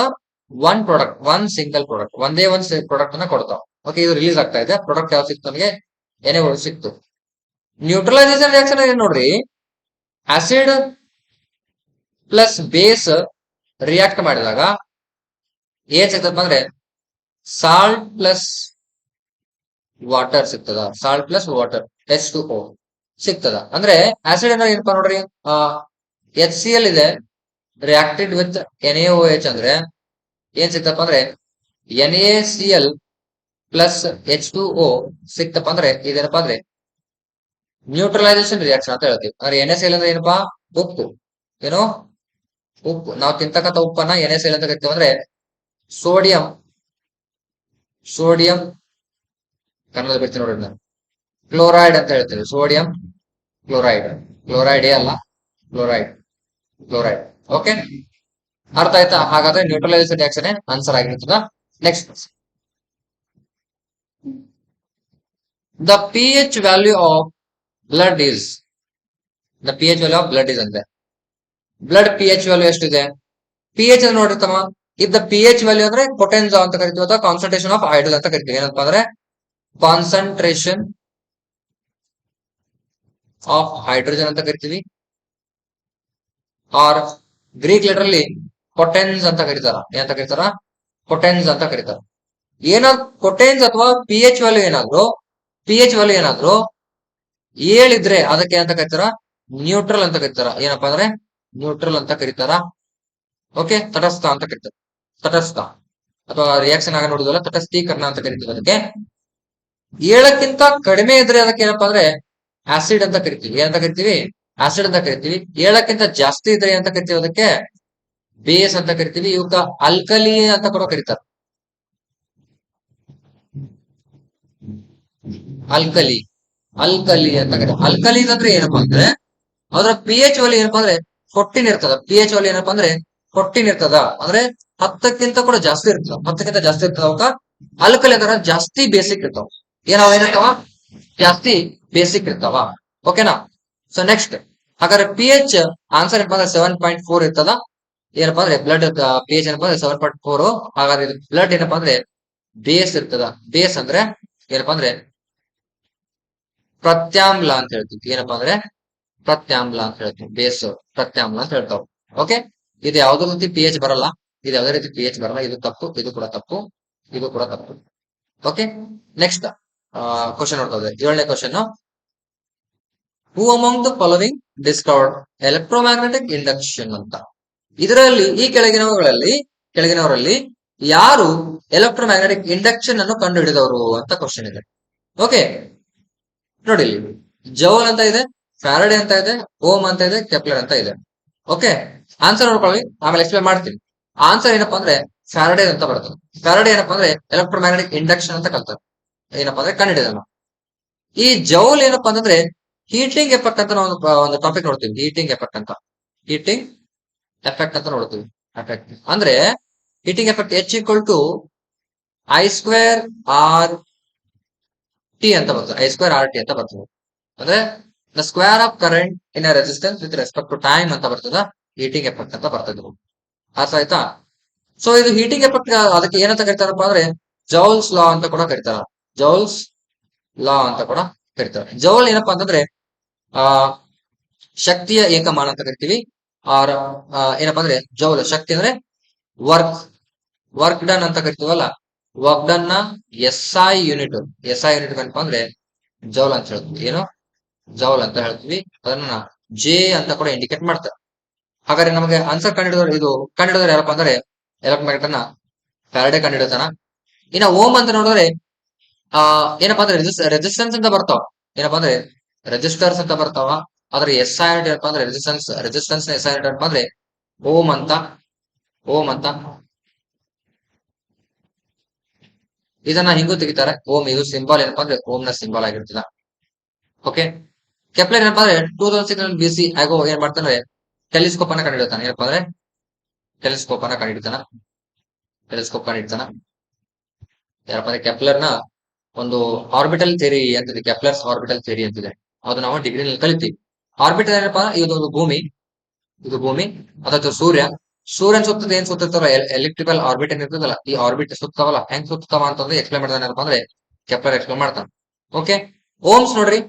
one product, one single product. ಒಂದೇ ಒಂದ್ ಪ್ರಾಡಕ್ಟ್ ಅನ್ನ ಕೊಡ್ತಾವ. ಓಕೆ, ಇದು ರಿಲೀಸ್ ಆಗ್ತಾ ಇದೆ. ಪ್ರಾಡಕ್ಟ್ ಯಾವ್ದು ಸಿಕ್ತು ನಮಗೆ? NaOH ಸಿಕ್ತು. ನ್ಯೂಟ್ರಲೈಸೇಷನ್ ರಿಯಾಕ್ಷನ್ ಏನ್ ನೋಡ್ರಿ, ಆಸಿಡ್ ಪ್ಲಸ್ ಬೇಸ್ ರಿಯಾಕ್ಟ್ ಮಾಡಿದಾಗ ಏನ್ ಸಿಗ್ತದಪ್ಪ ಅಂದ್ರೆ ಸಾಲ್ಟ್ ಪ್ಲಸ್ ವಾಟರ್ ಸಿಗ್ತದ. ಸಾಲ್ಟ್ ಪ್ಲಸ್ ವಾಟರ್ H2O ಸಿಗ್ತದ. ಅಂದ್ರೆ ಆಸಿಡ್ ಅಂದ್ರೆ ಏನಪ್ಪಾ ನೋಡ್ರಿ, HCl ಇದೆ ರಿಯಾಕ್ಟೆಡ್ ವಿತ್ NaOH ಅಂದ್ರೆ ಏನ್ ಸಿಕ್ತಪ್ಪ ಅಂದ್ರೆ NaCl ಪ್ಲಸ್ H2O ಸಿಕ್ತಪ್ಪ ಅಂದ್ರೆ ಇದೇನಪ್ಪಾ ಅಂದ್ರೆ ನ್ಯೂಟ್ರಲೈಸೇಷನ್ ರಿಯಾಕ್ಷನ್ ಅಂತ ಹೇಳ್ತೀವಿ. ಅಂದ್ರೆ NaCl ಅಂದ್ರೆ ಏನಪ್ಪಾ? ಉಪ್ಪು. ಏನೋ ಉಪ್ಪು. ನಾವು ತಿಂತಕ್ಕಂಥ ಉಪ್ಪನ್ನ NaCl ಅಂತ ಕರಿತೀವಿ. ಅಂದ್ರೆ ಸೋಡಿಯಂ ಕನ್ನಡ ಬಿಡ್ತೀನಿ ನೋಡ್ರಿ ನಾನು, ಕ್ಲೋರೈಡ್ ಅಂತ ಹೇಳ್ತೀವಿ. Sodium chloride. ಕ್ಲೋರೈಡ್ ಅಲ್ಲ, ಕ್ಲೋರೈಡ್. ಓಕೆ, ಅರ್ಥ ಆಯ್ತಾ? ಹಾಗಾದ್ರೆ ನ್ಯೂಟ್ರಲೈಸೇಷನ್ ರಿಯಾಕ್ಷನ್ ಆನ್ಸರ್ ಆಗಿರ್ತದ. Next, the pH value of blood is ಅಂದ್ರೆ ಬ್ಲಡ್ pH ವ್ಯಾಲ್ಯೂ ಎಷ್ಟಿದೆ? pH ಅನ್ನು ನೋಡಿರ್ತಮ್ಮ. ಇದ್ pH ವ್ಯಾಲ್ಯೂ ಅಂದ್ರೆ ಪೊಟೆನ್ಸಾ ಅಂತ ಕರಿತೀವಿ, ಅಥವಾ ಕಾನ್ಸಂಟ್ರೇಷನ್ ಆಫ್ ಹೈಡ್ರೋಜನ್ ಅಂತ ಕರಿತೀವಿ. ಏನಪ್ಪಾ ಅಂದ್ರೆ ಕಾನ್ಸಂಟ್ರೇಷನ್ ಆಫ್ ಹೈಡ್ರೋಜನ್ ಅಂತ ಕರಿತೀವಿ. ಆರ್ ಗ್ರೀಕ್ ಲೆಟರ್ ಅಲ್ಲಿ ಪೊಟೆನ್ಸ್ ಅಂತ ಕರೀತಾರ. ಏನಂತ ಕರೀತಾರ? ಪೊಟೆನ್ಸ್ ಅಂತ ಕರೀತಾರ. ಪೊಟೆನ್ಸ್ ಅಥವಾ pH ವ್ಯಾಲ್ಯೂ ಏನಾದ್ರು ಏಳಿದ್ರೆ ಅದಕ್ಕೆ ಅಂತ ಕರೀತಾರ ನ್ಯೂಟ್ರಲ್ ಅಂತ ಕರೀತಾರ. ಏನಪ್ಪಾ ಅಂದ್ರೆ ನ್ಯೂಟ್ರಲ್ ಅಂತ ಕರೀತಾರ. ಓಕೆ, ತಟಸ್ಥ ಅಂತ ಕರೀತಾರೆ. ತಟಸ್ಥ ಅಥವಾ ರಿಯಾಕ್ಷನ್ ಆಗ ನೋಡಿದ್ವಲ್ಲ, ತಟಸ್ಥೀಕರಣ ಅಂತ ಕರಿತೀವಿ. ಅದಕ್ಕೆ 7ಕ್ಕಿಂತ ಕಡಿಮೆ ಇದ್ರೆ ಅದಕ್ಕೆ ಏನಪ್ಪಾ ಅಂದ್ರೆ ಆಸಿಡ್ ಅಂತ ಕರಿತೀವಿ. ಏನಂತ ಕರಿತೀವಿ? ಆಸಿಡ್ ಅಂತ ಕರಿತೀವಿ. 7ಕ್ಕಿಂತ ಜಾಸ್ತಿ ಇದ್ರೆ ಅಂತ ಕರಿತೀವಿ, ಅದಕ್ಕೆ ಬೇಸ್ ಅಂತ ಕರಿತೀವಿ. ಇವಕ್ಕ ಅಲ್ಕಲಿ ಅಂತ ಕೂಡ ಕರೀತಾರೆ. ಅಲ್ಕಲಿ ಅಂತ ಕರೀತಾರೆ. ಅಲ್ಕಲಿ ಅಂದ್ರೆ ಏನಪ್ಪಾ ಅಂದ್ರೆ ಅದರ pH ವ್ಯಾಲ್ಯೂ ಏನಪ್ಪಾ ಅಂದ್ರೆ 14 ಇರ್ತದ. pH ವ್ಯಾಲ್ಯೂ ಏನಪ್ಪಾ ಅಂದ್ರೆ 14 ಇರ್ತದ. ಅಂದ್ರೆ 10ಕ್ಕಿಂತ ಕೂಡ ಜಾಸ್ತಿ ಇರ್ತದ. 10ಕ್ಕಿಂತ ಜಾಸ್ತಿ ಇರ್ತದ. ಅವಕ್ಕ ಅಲ್ಕಲಿ ಅಂದ್ರೆ ಜಾಸ್ತಿ ಬೇಸಿಕ್ ಇರ್ತಾವ. ಏನಿರ್ತಾವ? ಜಾಸ್ತಿ ಬೇಸಿಕ್ ಇರ್ತಾವ. ಓಕೆನಾ? ಸೊ ನೆಕ್ಸ್ಟ್, ಹಾಗಾದ್ರೆ pH ಆನ್ಸರ್ ಏನಪ್ಪಾ ಅಂದ್ರೆ 7.4 ಇರ್ತದ. ಏನಪ್ಪಾ ಅಂದ್ರೆ ಬ್ಲಡ್ pH ಏನಪ್ಪಾ ಅಂದ್ರೆ 7.4. ಹಾಗಾದ್ರೆ ಬ್ಲಡ್ ಏನಪ್ಪಾ ಅಂದ್ರೆ ಬೇಸ್ ಇರ್ತದ. ಬೇಸ್ ಅಂದ್ರೆ ಏನಪ್ಪಾ ಅಂದ್ರೆ ಪ್ರತ್ಯಾಮ್ಲ ಅಂತ ಹೇಳ್ತೀವಿ. ಏನಪ್ಪಾ ಅಂದ್ರೆ ಪ್ರತ್ಯಾಮ್ಲ ಅಂತ ಹೇಳ್ತೀವಿ. ಬೇಸ್ ಪ್ರತ್ಯಾಮ್ಲ ಅಂತ ಹೇಳ್ತಾವ. ಓಕೆ, ಇದು ಯಾವ್ದೋ ರೀತಿ pH ಬರಲ್ಲ. ಇದು ಯಾವುದೇ ರೀತಿ pH ಬರಲ್ಲ. ಇದು ತಪ್ಪು, ಇದು ಕೂಡ ತಪ್ಪು, ಇದು ಕೂಡ ತಪ್ಪು. ಓಕೆ, ನೆಕ್ಸ್ಟ್ ಕ್ವಶನ್ ನೋಡ್ತಾ ಇದ್ದಾರೆ. 7ನೇ question, who among the following discovered electromagnetic induction ಅಂತ. ಇದರಲ್ಲಿ ಈ ಕೆಳಗಿನವರಲ್ಲಿ ಯಾರು ಎಲೆಕ್ಟ್ರೋಮ್ಯಾಗ್ನೆಟಿಕ್ ಇಂಡಕ್ಷನ್ ಅನ್ನು ಕಂಡು ಹಿಡಿದವರು ಅಂತ ಕ್ವಶನ್ ಇದೆ. ಓಕೆ, ನೋಡಿ ಇಲ್ಲಿ ಜೌಲ್ ಅಂತ ಇದೆ, ಫ್ಯಾರಡೆ ಅಂತ ಇದೆ, ಓಮ್ ಅಂತ ಇದೆ, ಕೆಪ್ಲರ್ ಅಂತ ಇದೆ. ಓಕೆ, ಆನ್ಸರ್ ನೋಡ್ಕೊಳ್ಳಿ, ಆಮೇಲೆ ಎಕ್ಸ್ಪ್ಲೇನ್ ಮಾಡ್ತೀನಿ. ಆನ್ಸರ್ ಏನಪ್ಪಾ ಅಂದ್ರೆ ಫ್ಯಾರಡೆ ಅಂತ ಬರ್ತದೆ. ಫ್ಯಾರಡೆ ಏನಪ್ಪಾ ಅಂದ್ರೆ ಎಲೆಕ್ಟ್ರೋಮ್ಯಾಗ್ನೆಟಿಕ್ ಇಂಡಕ್ಷನ್ ಅಂತ ಕಲ್ತಾರೆ. ಏನಪ್ಪಾ ಅಂದ್ರೆ ಕಂಡಿಡಿದಲ್ಲ. ಈ ಜೌಲ್ ಏನಪ್ಪಾ ಅಂತಂದ್ರೆ ಹೀಟಿಂಗ್ ಎಫೆಕ್ಟ್ ಅಂತ ನಾವು ಒಂದು ಟಾಪಿಕ್ ನೋಡ್ತೀವಿ. ಹೀಟಿಂಗ್ ಎಫೆಕ್ಟ್ ಅಂತ ನೋಡ್ತೀವಿ. ಎಫೆಕ್ಟ್ ಅಂದ್ರೆ heating effect H I² RT ಅಂತ ಬರ್ತದೆ. I² RT ಅಂತ ಬರ್ತದೆ. ಅಂದ್ರೆ the square of current in resistance with respect to time ಅಂತ ಬರ್ತದ. ಹೀಟಿಂಗ್ ಎಫೆಕ್ಟ್ ಅಂತ ಬರ್ತದೆ. ಅರ್ಥ ಆಯ್ತಾ? ಸೊ ಇದು ಹೀಟಿಂಗ್ ಎಫೆಕ್ಟ್ ಅದಕ್ಕೆ ಏನಂತ ಕರಿತಾರಪ್ಪ ಅಂದ್ರೆ ಜೌಲ್ಸ್ ಲಾ ಅಂತ ಕೂಡ ಕರಿತಾರ. ಜೌಲ್ಸ್ ಲಾ ಅಂತ ಕೂಡ ಕರಿತಾರೆ. ಜೌಲ್ ಏನಪ್ಪಾ ಅಂತಂದ್ರೆ ಶಕ್ತಿಯ ಏಕಮಾನ ಅಂತ ಕರಿತೀವಿ. ಆರ್ ಏನಪ್ಪಾ ಅಂದ್ರೆ ಜೌಲ್ ಶಕ್ತಿ ಅಂದ್ರೆ ವರ್ಕ್ ಡನ್ ಅಂತ ಕರಿತೀವಲ್ಲ, ವರ್ಕ್ ಡನ್ ನ SI ಯೂನಿಟ್ ಏನಪ್ಪಾ ಅಂದ್ರೆ ಜೌಲ್ ಅಂತ ಹೇಳ್ತೀವಿ. ಏನು ಜೌಲ್ ಅಂತ ಹೇಳ್ತೀವಿ. ಅದನ್ನ J ಅಂತ ಕೂಡ ಇಂಡಿಕೇಟ್ ಮಾಡ್ತಾರೆ. ಹಾಗಾದ್ರೆ ನಮಗೆ ಆನ್ಸರ್ ಕಂಡಿಡಿದವರು ಯಾರಪ್ಪ ಅಂದ್ರೆ ಎಲೆಕ್ಟ್ರೋಮ್ಯಾಗ್ನೆಟ್ ಅನ್ನ ಫ್ಯಾರಡೆ ಕಂಡಿಡಿತಾನ. ಇನ್ನ ಓಮ್ ಅಂತ ನೋಡಿದ್ರೆ ಏನಪ್ಪಾ ಅಂದ್ರೆ ರೆಸಿಸ್ಟೆನ್ಸ್ ಅಂತ ಬರ್ತಾವ. ಏನಪ್ಪಾ ಅಂದ್ರೆ ರೆಜಿಸ್ಟರ್ಸ್ ಅಂತ ಬರ್ತಾವ. ಆದ್ರೆ ಎಸ್ ಐ ಏನಪ್ಪಾ ಅಂದ್ರೆ ರೆಸಿಸ್ಟೆನ್ಸ್ ಎಸ್ ಐ ಏನಪ್ಪಾ ಅಂದ್ರೆ ಓಮ್ ಅಂತ ಓಮ್ ಅಂತ ಇದನ್ನ ಹಿಂಗೂ ತೆಗಿತಾರೆ. ಓಮ್ ಇದು ಸಿಂಬಲ್ ಏನಪ್ಪಾ ಅಂದ್ರೆ ಓಮ್ ನ ಸಿಂಬಲ್ ಆಗಿರ್ತದ. ಓಕೆ, ಕೆಪ್ಲರ್ ಏನಪ್ಪಾ ಅಂದ್ರೆ 2006 BC ಆಗೋ ಏನ್ ಮಾಡ್ತಾನೆ, ಟೆಲಿಸ್ಕೋಪ್ ಅನ್ನ ಕಂಡಿಡ್ತಾನೆ. ಏನಪ್ಪಾ ಅಂದ್ರೆ ಟೆಲಿಸ್ಕೋಪ್ ಅನ್ನ ಕಂಡಿಡ್ತಾನ. ಯಾರಪ್ಪ ಅಂದ್ರೆ ಕೆಪ್ಲರ್ ನ ಒಂದು ಆರ್ಬಿಟಲ್ ಥಿಯರಿ ಅಂತಿದೆ, ಕೆಪ್ಲರ್ಸ್ ಆರ್ಬಿಟಲ್ ಥಿಯರಿ ಅಂತಿದೆ. ಅದು ನಾವು ಡಿಗ್ರಿನಲ್ಲಿ ಕಲಿತೀವಿ. ಆರ್ಬಿಟಲ್ ಏನಪ್ಪಾ, ಇದೊಂದು ಭೂಮಿ, ಇದು ಭೂಮಿ ಅಥವಾ ಸೂರ್ಯ. ಸೂರ್ಯನ್ ಸುತ್ತದ ಏನ್ ಸುತ್ತಿರ್ತಾವಲ್ಲ ಎಲೆಕ್ಟ್ರಿಕಲ್ ಆರ್ಬಿಟ್ ಏನ್ ಇರ್ತದಲ್ಲ, ಈ ಆರ್ಬಿಟ್ ಸುತ್ತಾವಲ್ಲ, ಹೆಂಗ್ ಸುತ್ತಾವ ಅಂತಂದ್ರೆ ಎಕ್ಸ್ಪ್ಲೇನ್ ಮಾಡ್ತಾನೆ. ಏನಪ್ಪಾ ಅಂದ್ರೆ ಕೆಪ್ಲರ್ ಎಕ್ಸ್ಪ್ಲೇನ್ ಮಾಡ್ತಾನೆ. ಓಕೆ, ಓಮ್ಸ್ ನೋಡ್ರಿ,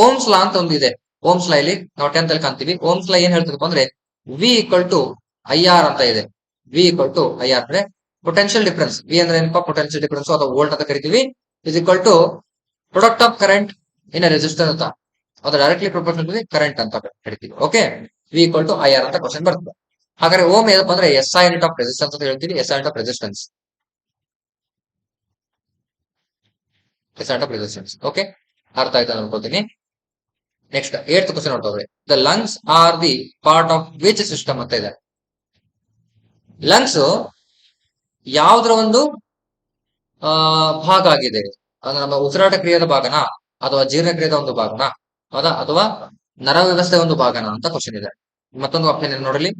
ಓಮ್ಸ್ ಲಾ ಅಂತ ಒಂದು ಇದೆ. ಓಮ್ಸ್ ಲಾ ಇಲ್ಲಿ ನಾವು 10th ಅಲ್ಲಿ ಕಾಣ್ತೀವಿ. ಓಮ್ಸ್ ಲಾ ಏನ್ ಹೇಳ್ತದಪ್ಪ ಅಂದ್ರೆ V equal to I R ಅಂತ ಇದೆ. V equal to I R ಅಂದ್ರೆ ಪೊಟೆನ್ಶಿಯಲ್ ಡಿಫರೆನ್ಸ್. ವಿ ಅಂದ್ರೆ ಏನಪ್ಪಾ, ಪೊಟೆನ್ಶಿಯಲ್ ಡಿಫರೆನ್ಸ್ ಅಥವಾ ವೋಲ್ಟ್ ಅಂತ ಕರಿತೀವಿ. Is equal to product of current in resistor ಅಂತ, ಅದು ಡೈರೆಕ್ಟ್ಲಿ ಪ್ರೊಪೋರ್ಷನಲ್ ಕರೆಂಟ್ ಅಂತ ಕರಿತೀವಿ. Okay, V equal to I R ಅಂತ ಕ್ವಶನ್ ಬರ್ತದೆ. ಹಾಗಾದ್ರೆ ಓಮ್ ಏನಪ್ಪಾ ಅಂದ್ರೆ S I unit of resistance ಅಂತ ಹೇಳ್ತೀವಿ. S I unit of resistance, okay, ಅರ್ಥ ಆಯ್ತಾ ಅನ್ಕೋತೀನಿ. ನೆಕ್ಸ್ಟ್ 8th ಕ್ವಶನ್ ನೋಡ್ತಾ the lungs R the part of which system ಅಂತ ಇದೆ. ಲಂಗ್ಸ್ ಯಾವ್ದ್ರ ಒಂದು ಭಾಗ ಆಗಿದೆ ಅಂದ್ರೆ ನಮ್ಮ ಉಸಿರಾಟ ಕ್ರಿಯೆಯ ಭಾಗನ, ಅಥವಾ ಜೀರ್ಣಕ್ರಿಯೆಯ ಒಂದು ಭಾಗನ, ಹೌದಾ, ಅಥವಾ ನರ ವ್ಯವಸ್ಥೆಯ ಒಂದು ಭಾಗನ ಅಂತ ಕ್ವಶನ್ ಇದೆ. ಮತ್ತೊಂದು ಆಪ್ಷನ್ ಇದೆ ನೋಡಲಿ,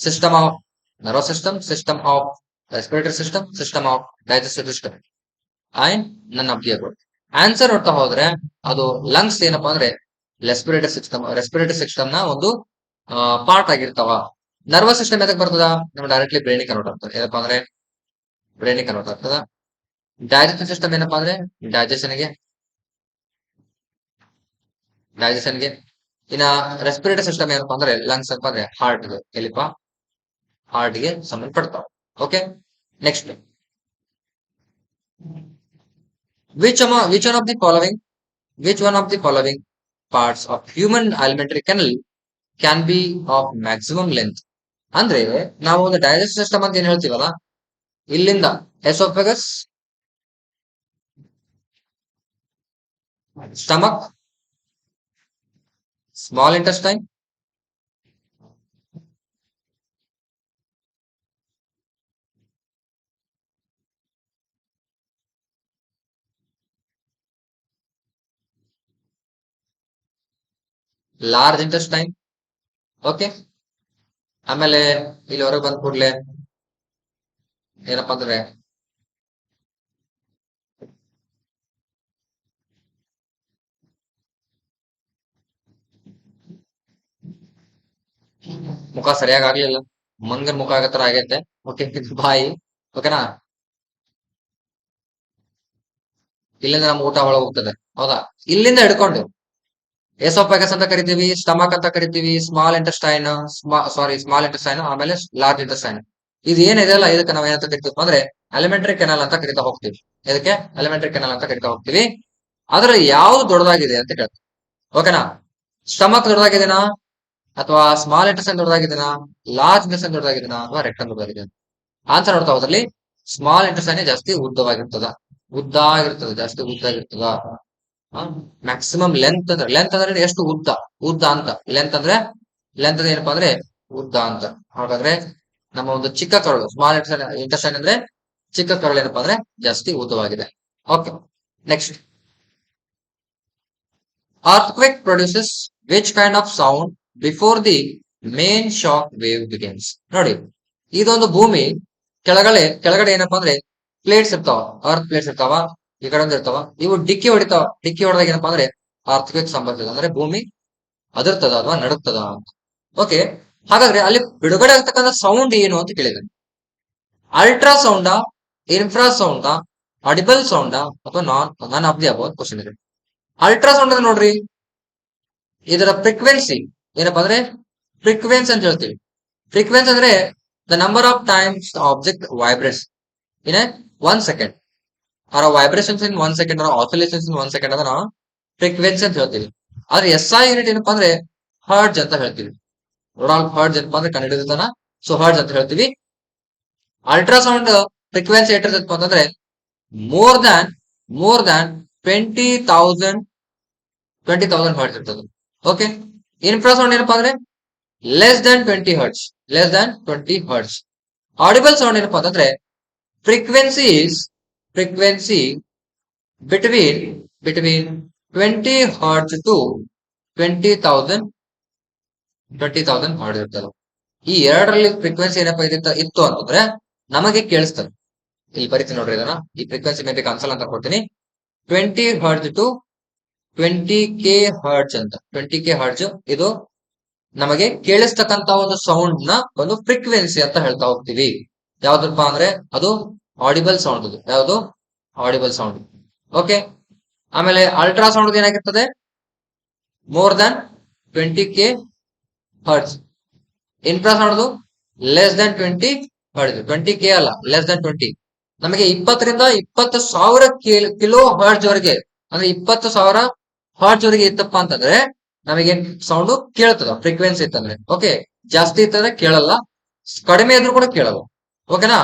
system of nervous system, system of respiratory system, system of digestive system and none of the above. Answer ನೋಡ್ತಾ ಹೋದ್ರೆ ಅದು ಲಂಗ್ಸ್ ಏನಪ್ಪಾ ಅಂದ್ರೆ ರೆಸ್ಪಿರೇಟರಿ ಸಿಸ್ಟಮ್ ನ ಒಂದು ಪಾರ್ಟ್ ಆಗಿರ್ತಾವ. ನರ್ವಸ್ ಸಿಸ್ಟಮ್ ಎದಕ್ ಬರ್ತದ, ನಮ್ಗೆ ಡೈರೆಕ್ಟ್ಲಿ ಬ್ರೈನಿಗೆ ಕನ್ವರ್ಟ್ ಆಗ್ತದೆ. ಏನಪ್ಪಾ ಅಂದ್ರೆ ಬ್ರೈನಿಗೆ ಕನ್ವರ್ಟ್ ಆಗ್ತದ. ಡೈಜೆಸ್ಟಿವ್ ಸಿಸ್ಟಮ್ ಏನಪ್ಪಾ ಅಂದ್ರೆ ಡೈಜೆಷನ್ಗೆ. ಇನ್ನ ರೆಸ್ಪಿರೇಟರಿ ಸಿಸ್ಟಮ್ ಏನಪ್ಪಾ ಅಂದ್ರೆ ಲಂಗ್ಸ್ ಏನಪ್ಪಾ ಅಂದ್ರೆ ಹಾರ್ಟ್ಗೆ, ಎಲ್ಲಿಪ್ಪ ಹಾರ್ಟ್ಗೆ ಸಂಬಂಧಪಡ್ತಾವ. Okay, next which one of the following parts of human alimentary canal can be of maximum length. ಅಂದ್ರೆ ನಾವು ಒಂದು ಡೈಜೆಸ್ಟಿವ್ ಸಿಸ್ಟಮ್ ಅಂತ ಏನ್ ಹೇಳ್ತೀವಲ್ಲ, ಇಲ್ಲಿಂದ oesophagus, stomach, small intestine, large intestine. Okay, ಆಮೇಲೆ ಇಲ್ಲಿ ಹೊರಗೆ ಬಂದ ಕೂಡ್ಲೆ ಏನಪ್ಪಾ ಅಂದ್ರೆ ಮುಖ ಸರಿಯಾಗಿ ಆಗ್ಲಿಲ್ಲ, ಮಂಗನ್ ಮುಖ ಆಗತ್ತರ ಆಗೈತೆ. ಓಕೆ, ಬಾಯಿ. ಓಕೆನಾ, ಇಲ್ಲಿಂದ ನಮ್ಮ ಊಟ ಒಳಗೆ ಹೋಗ್ತದೆ, ಹೌದಾ. ಇಲ್ಲಿಂದ ಹಿಡ್ಕೊಂಡು ಎಸೋಫೆಗಸ್ ಅಂತ ಕರಿತೀವಿ, ಸ್ಟಮಕ್ ಅಂತ ಕರಿತೀವಿ, ಸ್ಮಾಲ್ ಇಂಟೆಸ್ಟೈನ್, ಆಮೇಲೆ ಲಾರ್ಜ್ ಇಂಟೆಸ್ಟೈನ್. ಇದು ಏನಿದೆಯಲ್ಲ, ಇದಕ್ಕೆ ನಾವ್ ಏನಂತ ಕರಿತೀವಿ ಅಂದ್ರೆ ಅಲಿಮೆಂಟರಿ ಕೆನಾಲ್ ಅಂತ ಕರಿತಾ ಹೋಗ್ತೀವಿ. ಇದಕ್ಕೆ ಅಲಿಮೆಂಟರಿ ಕೆನಾಲ್ ಅಂತ ಕರಿತಾ ಹೋಗ್ತೀವಿ. ಆದ್ರೆ ಯಾವ್ದು ದೊಡ್ಡದಾಗಿದೆ ಅಂತ ಕೇಳ್ತೀವಿ. ಓಕೆನಾ, ಸ್ಟಮಕ್ ದೊಡ್ಡದಾಗಿದೆನಾ, ಅಥವಾ ಸ್ಮಾಲ್ ಇಂಟೆಸ್ಟೈನ್ ದೊಡ್ಡದಾಗಿದೆನಾ, ಲಾರ್ಜ್ ಇಂಟೆಸ್ಟೈನ್ ದೊಡ್ಡದಾಗಿದೆನಾ, ಅಥವಾ ರೆಕ್ಟಮ್ ದೊಡ್ಡದಾಗಿದೆ? ಆನ್ಸರ್ ನೋಡ್ತಾ ಹೋದ್ರಲ್ಲಿ ಸ್ಮಾಲ್ ಇಂಟೆಸ್ಟೈನ್ ಜಾಸ್ತಿ ಉದ್ದವಾಗಿರ್ತದ, ಜಾಸ್ತಿ ಉದ್ದಾಗಿರ್ತದ. ಮ್ಯಾಕ್ಸಿಮಮ್ ಲೆಂತ್ ಅಂದ್ರೆ ಎಷ್ಟು ಉದ್ದ ಅಂತ. ಲೆಂತ್ ಅಂದ್ರೆ ಏನಪ್ಪಾ ಅಂದ್ರೆ ಉದ್ದ ಅಂತ. ಹಾಗಾದ್ರೆ ನಮ್ಮ ಒಂದು ಚಿಕ್ಕ ಕರಳು, ಸ್ಮಾಲ್ ಇಂಟೆಸ್ಟೈನ್ ಅಂದ್ರೆ ಚಿಕ್ಕ ಕರಳು ಏನಪ್ಪಾ ಅಂದ್ರೆ ಜಾಸ್ತಿ ಉದ್ದವಾಗಿದೆ. Okay, next, earthquake produces which kind of sound before the main shock wave begins. ನೋಡಿ, ಇದೊಂದು ಭೂಮಿ ಕೆಳಗಡೆ ಏನಪ್ಪಾ ಅಂದ್ರೆ ಪ್ಲೇಟ್ಸ್ ಇರ್ತಾವ, ಅರ್ತ್ ಪ್ಲೇಟ್ಸ್ ಇರ್ತಾವ, ಈ ಕಡೆ ಇರ್ತಾವ. ಇವು ಡಿಕ್ಕಿ ಹೊಡೆದಾಗ ಏನಪ್ಪಾ ಅಂದ್ರೆ ಅರ್ಥಕ್ವೇಕ್ ಸಂಭವಿಸಿದ, ಅಂದ್ರೆ ಭೂಮಿ ಅದರ್ತದ ಅಥವಾ ನಡುಗ್ತದ ಅಂತ. ಓಕೆ, ಹಾಗಾದ್ರೆ ಅಲ್ಲಿ ಬಿಡುಗಡೆ ಆಗ್ತಕ್ಕಂಥ ಸೌಂಡ್ ಏನು ಅಂತ ಕೇಳಿದ್ರೆ, ಅಲ್ಟ್ರಾ ಸೌಂಡಾ, ಇನ್ಫ್ರಾ ಸೌಂಡಾ, ಆಡಿಬಲ್ ಸೌಂಡಾ, ಅಥವಾ ನಾನ್ ಆಫ್ ದಿ ಅಬೌವ್ ಕ್ವಶನ್ ಇದೆ. ಅಲ್ಟ್ರಾ ಸೌಂಡ್ ಅಂದ್ರೆ ನೋಡ್ರಿ, ಇದರ ಫ್ರೀಕ್ವೆನ್ಸಿ ಏನಪ್ಪಾ ಅಂದ್ರೆ ಫ್ರೀಕ್ವೆನ್ಸಿ ಅಂತ ಹೇಳ್ತೀವಿ. ಫ್ರೀಕ್ವೆನ್ಸಿ ಅಂದ್ರೆ the number of times object vibrates in 1 second, or vibrations in 1 second, or oscillations in 1 second ಅದನ್ನ ಫ್ರೀಕ್ವೆನ್ಸಿ ಅಂತ ಹೇಳ್ತೀವಿ. ಆದ್ರೆ SI ಯೂನಿಟ್ ಏನಪ್ಪಾ ಅಂದ್ರೆ ಹರ್ಡ್ಜ್ ಅಂತ ಹೇಳ್ತೀವಿ. ರುಡಾಲ್ಫ್ ಹರ್ಡ್ಜ್ ಏನಪ್ಪಾ ಅಂದ್ರೆ ಕಂಡುಹಿಡಿದಿದ್ದಾನ, ಸೊ ಹರ್ಡ್ಜ್ ಅಂತ ಹೇಳ್ತೀವಿ. ಅಲ್ಟ್ರಾಸೌಂಡ್ ಫ್ರೀಕ್ವೆನ್ಸಿ ಎಷ್ಟಿರ್ತೈತಪ್ಪ ಅಂತಂದ್ರೆ ಮೋರ್ ದ್ಯಾನ್ 20,000 ಹರ್ಟ್ಸ್ ಇರ್ತದೆ. ಓಕೆ, ಇನ್ಫ್ರಾಸೌಂಡ್ ಏನಪ್ಪಾ ಅಂದ್ರೆ less than 20 hertz. Audible sound ಏನಪ್ಪಾ ಅಂತಂದ್ರೆ frequency between 20 hertz to 20,000 hertz ಇರ್ತದೆ. ಈ ಎರಡರಲ್ಲಿ ಫ್ರೀಕ್ವೆನ್ಸಿ ಏನಪ್ಪಾ ಇತ್ತು ಅಂತಂದ್ರೆ ನಮಗೆ ಕೇಳಿಸ್ತದೆ. ಇಲ್ಲಿ ಬರೀತೀನಿ ನೋಡ್ರಿ ಇದನ್ನ. ಈ ಫ್ರೀಕ್ವೆನ್ಸಿ ಮೇಲೆ ಕನ್ಸಲ್ ಅಂತ ಕೊಡ್ತೀನಿ. 20 ಹರ್ಟ್ಸ್ ಟು 20K ಹರ್ಟ್ಸ್ ಅಂತ. 20K ಹರ್ಟ್ಸ್ ಇದು ನಮಗೆ ಕೇಳಿಸ್ತಕ್ಕಂತ ಒಂದು ಸೌಂಡ್ ನ ಒಂದು ಫ್ರೀಕ್ವೆನ್ಸಿ ಅಂತ ಹೇಳ್ತಾ ಹೋಗ್ತೀವಿ. ಯಾವ್ದಪ್ಪ ಅಂದ್ರೆ ಅದು ಆಡಿಬಲ್ ಸೌಂಡ್. ಯಾವುದು ಆಡಿಬಲ್ ಸೌಂಡ್. ಓಕೆ, ಆಮೇಲೆ ಅಲ್ಟ್ರಾಸೌಂಡ್ ಏನಾಗಿರ್ತದೆ more than 20K hertz. Infrasound less than 20 hertz. 20K ಅಲ್ಲ, ಲೆಸ್ ದನ್ 20. ನಮಗೆ 20,000 ಕಿಲೋ ಹರ್ಟ್ಸ್ ವರೆಗೆ ಅಂದ್ರೆ 20,000 ಹರ್ಟ್ಸ್ ವರೆಗೆ ಇತ್ತಪ್ಪ ಅಂತಂದ್ರೆ ನಮಗೆ ಸೌಂಡ್ ಕೇಳ್ತದ. ಫ್ರೀಕ್ವೆನ್ಸಿ ಇತ್ತಂದ್ರೆ ಓಕೆ. ಜಾಸ್ತಿ ಇತ್ತಂದ್ರೆ ಕೇಳಲ್ಲ, ಕಡಿಮೆ ಇದ್ರೂ ಕೂಡ ಕೇಳಲ್ಲ. ಓಕೆನಾ.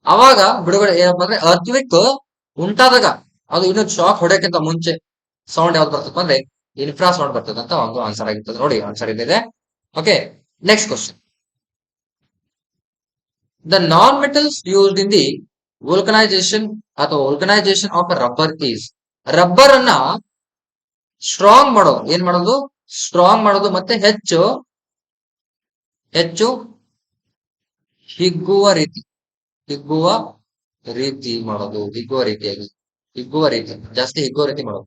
ಅವಾಗ ಬಿಡುಗಡೆ ಏನಪ್ಪಾ ಅಂದ್ರೆ ಅರ್ಥ್ವಿಕ್ ಉಂಟಾದಾಗ ಅದು ಇನ್ನು ಶಾಕ್ ಹೊಡೆಯಕ್ಕಿಂತ ಮುಂಚೆ ಸೌಂಡ್ ಯಾವ್ದು ಬರ್ತಪ್ಪ ಅಂದ್ರೆ ಇನ್ಫ್ರಾ ಸೌಂಡ್ ಬರ್ತದೆ ಅಂತ ಒಂದು ಆನ್ಸರ್ ಆಗಿರ್ತದೆ. ನೋಡಿ ಆನ್ಸರ್ ಇಲ್ಲಿದೆ. Okay, next question. The non metals used in the vulcanisation of rubber is. Rubber ಅನ್ನ ಸ್ಟ್ರಾಂಗ್ ಮಾಡೋದು, ಏನ್ ಮಾಡೋದು ಸ್ಟ್ರಾಂಗ್ ಮಾಡೋದು ಮತ್ತೆ ಹೆಚ್ಚು ಹಿಗ್ಗುವ ರೀತಿ ಮಾಡೋದು. ಜಾಸ್ತಿ ಹಿಗ್ಗುವ ರೀತಿ ಮಾಡೋದು.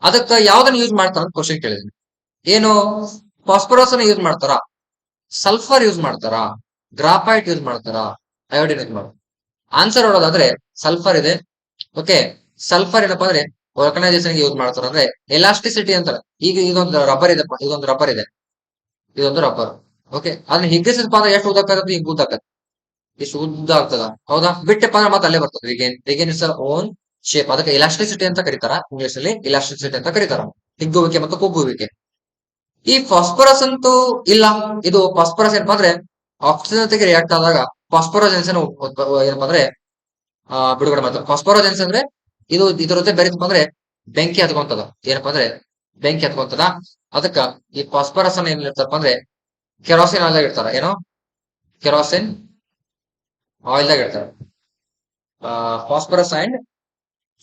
ಅದಕ್ಕ ಯಾವ್ದನ್ನ ಯೂಸ್ ಮಾಡ್ತಾರ ಅಂತ ಕ್ವಶನ್ ಕೇಳಿದ್ವಿ. ಏನು ಫಾಸ್ಫರಸ್ ಅನ್ನ ಯೂಸ್ ಮಾಡ್ತಾರ, ಸಲ್ಫರ್ ಯೂಸ್ ಮಾಡ್ತಾರ, ಗ್ರಾಫೈಟ್ ಯೂಸ್ ಮಾಡ್ತಾರ, ಅಯೋಡಿನ್ ಯೂಸ್ ಮಾಡ್ತಾರ? ಆನ್ಸರ್ ನೋಡೋದಾದ್ರೆ ಸಲ್ಫರ್ ಇದೆ. ಓಕೆ, ಸಲ್ಫರ್ ಏನಪ್ಪಾ ಅಂದ್ರೆ ಆರ್ಗನೈಸೇಷನ್ ಯೂಸ್ ಮಾಡ್ತಾರ ಅಂದ್ರೆ ಎಲಾಸ್ಟಿಸಿಟಿ ಅಂತಾರೆ. ಈಗ ಇದೊಂದು ರಬ್ಬರ್ ಇದೆ, ಇದೊಂದು ರಬ್ಬರ್. ಓಕೆ, ಅದನ್ನ ಹಿಗ್ಗಿಸಿದಪ್ಪ ಅಂದ್ರೆ ಎಷ್ಟು ಉದ್ದ ಆಗ್ತದೆ, ಈಗ ಉದ್ದ ಆಗ್ತದೆ, ಇಷ್ಟು ಉದ್ದ ಆಗ್ತದ. ಹೌದಾ, ಬಿಟ್ಟಪ್ಪ ಅಂದ್ರೆ ಮತ್ತೆ ಅಲ್ಲೇ ಬರ್ತದೆ. ರಿಗೇನ್ ಇಸ್ ಓನ್ ಶೇಪ್. ಅದಕ್ಕೆ ಎಲಾಸ್ಟಿಸಿಟಿ ಅಂತ ಕರೀತಾರ, ಇಂಗ್ಲಿಷ್ ಅಲ್ಲಿ ಎಲಾಸ್ಟಿಸಿಟಿ ಅಂತ ಕರೀತಾರ. ಹಿಗ್ಗುವಿಕೆ ಮತ್ತು ಕುಗ್ಗುವಿಕೆ. ಈ ಫಾಸ್ಫರಸ್ ಅಂತೂ ಇಲ್ಲ. ಇದು ಫಾಸ್ಫರಸ್ ಏನಪ್ಪಾ ಅಂದ್ರೆ ಆಕ್ಸಿಜನ್ ಜೊತೆಗೆ ರಿಯಾಕ್ಟ್ ಆದಾಗ ಫಾಸ್ಫರೋಜೆನ್ಸ್ ಏನಪ್ಪಾ ಅಂದ್ರೆ ಬಿಡುಗಡೆ ಮಾಡ್ತಾರೆ. ಫಾಸ್ಫರೋಜೆನ್ಸ್ ಅಂದ್ರೆ ಇದ್ರ ಜೊತೆ ಬೆರೆತಪ್ಪ ಅಂದ್ರೆ ಬೆಂಕಿ ಹತ್ಕೊಂತದ. ಏನಪ್ಪಾ ಅಂದ್ರೆ ಬೆಂಕಿ ಹತ್ಕೊಂತದ. ಅದಕ್ಕ ಈ ಫಾಸ್ಫರಸ್ ಅನ್ನ ಏನ್ ಇರ್ತಾರಪ್ಪ ಅಂದ್ರೆ ಕೆರೋಸಿನ್ ಆಯಿಲ್ ಇಡ್ತಾರ. ಏನೋ ಕೆರೋಸಿನ್ ಆಯಿಲ್ ದಾಗ ಇಡ್ತಾರ. Phosphorus and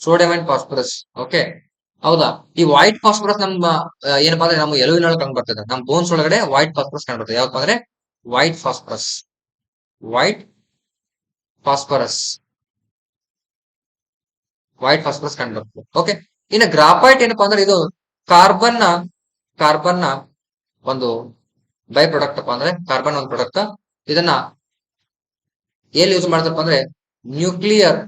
sodium and phosphorus. Okay, ಹೌದಾ. ಈ ವೈಟ್ ಫಾಸ್ಫರಸ್ ನಮ್ಮ ಏನಪ್ಪಾ ಅಂದ್ರೆ ನಮ್ಮ ಎಲುವಿನೊಳಗೆ ಕಂಡು ಬರ್ತದೆ. ನಮ್ಮ ಬೋನ್ಸ್ ಒಳಗಡೆ ವೈಟ್ ಫಾಸ್ಫರಸ್ ಕಂಡು ಬರ್ತದೆ. ಯಾವಪ್ಪ ಅಂದ್ರೆ ವೈಟ್ ಫಾಸ್ಫರಸ್ ಕಂಡು ಬರ್ತದೆ. ಓಕೆ, ಇನ್ನು ಗ್ರಾಫೈಟ್ ಏನಪ್ಪಾ ಅಂದ್ರೆ ಇದು ಕಾರ್ಬನ್ ನ ಒಂದು ಬೈ ಪ್ರಾಡಕ್ಟ್ ಅಪ್ಪ ಅಂದ್ರೆ ಕಾರ್ಬನ್ ಒಂದು ಪ್ರಾಡಕ್ಟ್. ಇದನ್ನ ಎಲ್ಲಿ ಯೂಸ್ ಮಾಡ್ತಾರಪ್ಪ ಅಂದ್ರೆ ನ್ಯೂಕ್ಲಿಯರ್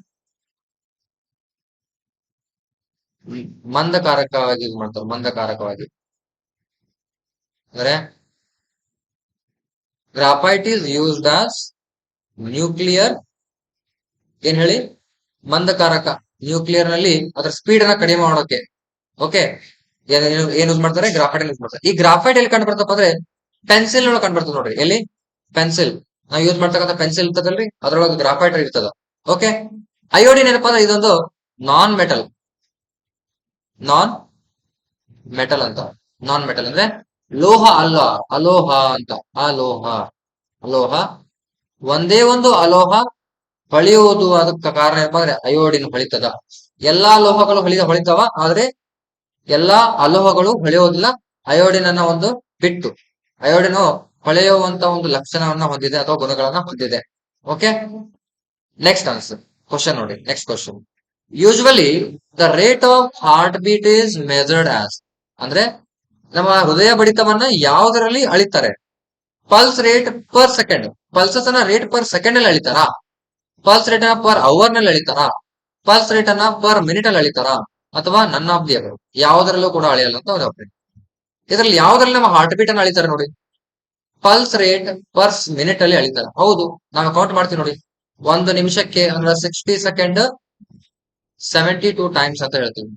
ಮಂದಕಾರಕವಾಗಿ ಯೂಸ್ ಮಾಡ್ತಾರೆ. ಮಂದಕಾರಕವಾಗಿ ಅಂದ್ರೆ graphite is used as nuclear ಏನ್ ಹೇಳಿ ಮಂದಕಾರಕ. ನ್ಯೂಕ್ಲಿಯರ್ ನಲ್ಲಿ ಅದರ ಸ್ಪೀಡ್ ಅನ್ನ ಕಡಿಮೆ ಮಾಡೋಕೆ. ಓಕೆ, ಏನ್ ಯೂಸ್ ಮಾಡ್ತಾರೆ, ಗ್ರಾಫೈಟ್ ಯೂಸ್ ಮಾಡ್ತಾರೆ. ಈ ಗ್ರಾಫೈಟ್ ಎಲ್ಲಿ ಕಂಡು ಬರ್ತಪ್ಪ ಅಂದ್ರೆ ಪೆನ್ಸಿಲ್ ಒಳಗೆ ಕಂಡು ಬರ್ತದೆ. ನೋಡ್ರಿ ಎಲ್ಲಿ ಪೆನ್ಸಿಲ್ ನಾವು ಯೂಸ್ ಮಾಡ್ತಕ್ಕಂಥ ಪೆನ್ಸಿಲ್ ಇರ್ತದಲ್ರಿ, ಅದ್ರೊಳಗೆ ಗ್ರಾಫೈಟ್ ಇರ್ತದ. ಓಕೆ, ಅಯೋಡಿನ್ ಏನಪ್ಪಾ ಅಂದ್ರೆ ಇದೊಂದು ನಾನ್ ಮೆಟಲ್ ಅಂತ. ನಾನ್ ಮೆಟಲ್ ಅಂದ್ರೆ ಲೋಹ ಅಲ್ಲ, ಅಲೋಹ ಅಂತ. ಅಲೋಹ ಒಂದೇ ಒಂದು ಅಲೋಹ ಹೊಳೆಯುವುದು. ಅದಕ್ಕೆ ಕಾರಣ ಏನಪ್ಪಾ ಅಂದ್ರೆ ಅಯೋಡಿನ್ ಹೊಳಿತದ. ಎಲ್ಲಾ ಲೋಹಗಳು ಹೊಳಿತಾವ, ಆದ್ರೆ ಎಲ್ಲಾ ಅಲೋಹಗಳು ಹೊಳೆಯೋದಿಲ್ಲ. ಅಯೋಡಿನ್ ಅನ್ನ ಒಂದು ಬಿಟ್ಟು. ಅಯೋಡಿನ್ ಹೊಳೆಯುವಂತ ಒಂದು ಲಕ್ಷಣವನ್ನ ಹೊಂದಿದೆ ಅಥವಾ ಗುಣಗಳನ್ನ ಹೊಂದಿದೆ. ಓಕೆ, ನೆಕ್ಸ್ಟ್ ಆನ್ಸರ್ ಕ್ವಶನ್ ನೋಡಿ. Next question. Usually the rate of heart beat is measured as. ಅಂದ್ರೆ ನಮ್ಮ ಹೃದಯ ಬಡಿತವನ್ನ ಯಾವುದರಲ್ಲಿ ಅಳಿತಾರೆ? Pulse rate per second. Pulses ಅನ್ನ ರೇಟ್ ಪರ್ ಸೆಕೆಂಡ್ ಅಲ್ಲಿ ಅಳಿತಾರ? ಪಲ್ಸ್ ರೇಟ್ ಅನ್ನ ಪರ್ ಅವರ್ ನಲ್ಲಿ ಅಳಿತಾರ? ಪಲ್ಸ್ ರೇಟ್ ಅನ್ನ ಪರ್ ಮಿನಿಟ್ ಅಲ್ಲಿ ಅಳಿತಾರ? ಅಥವಾ ನನ್ ಆಫ್ ದಿ ಅಬೌವ್ ಯಾವುದರಲ್ಲೂ ಕೂಡ ಅಳಿಯಲ್ಲ ಅಂತ ಅವ್ರ ಅಭಿಪ್ರಾಯ. ಇದ್ರಲ್ಲಿ ಯಾವ್ದ್ರಲ್ಲಿ ನಮ್ಮ ಹಾರ್ಟ್ ಬೀಟ್ ಅನ್ನ ಅಳಿತಾರೆ ನೋಡಿ? ಪಲ್ಸ್ ರೇಟ್ ಪರ್ ಮಿನಿಟ್ ಅಲ್ಲಿ ಅಳಿತಾರೆ. ಹೌದು, ನಾವು ಕೌಂಟ್ ಮಾಡ್ತೀವಿ ನೋಡಿ. ಒಂದು ನಿಮಿಷಕ್ಕೆ ಅಂದ್ರೆ 60 ಸೆಕೆಂಡ್ 72 ಟೈಮ್ಸ್ ಅಂತ ಹೇಳ್ತೀವಿ.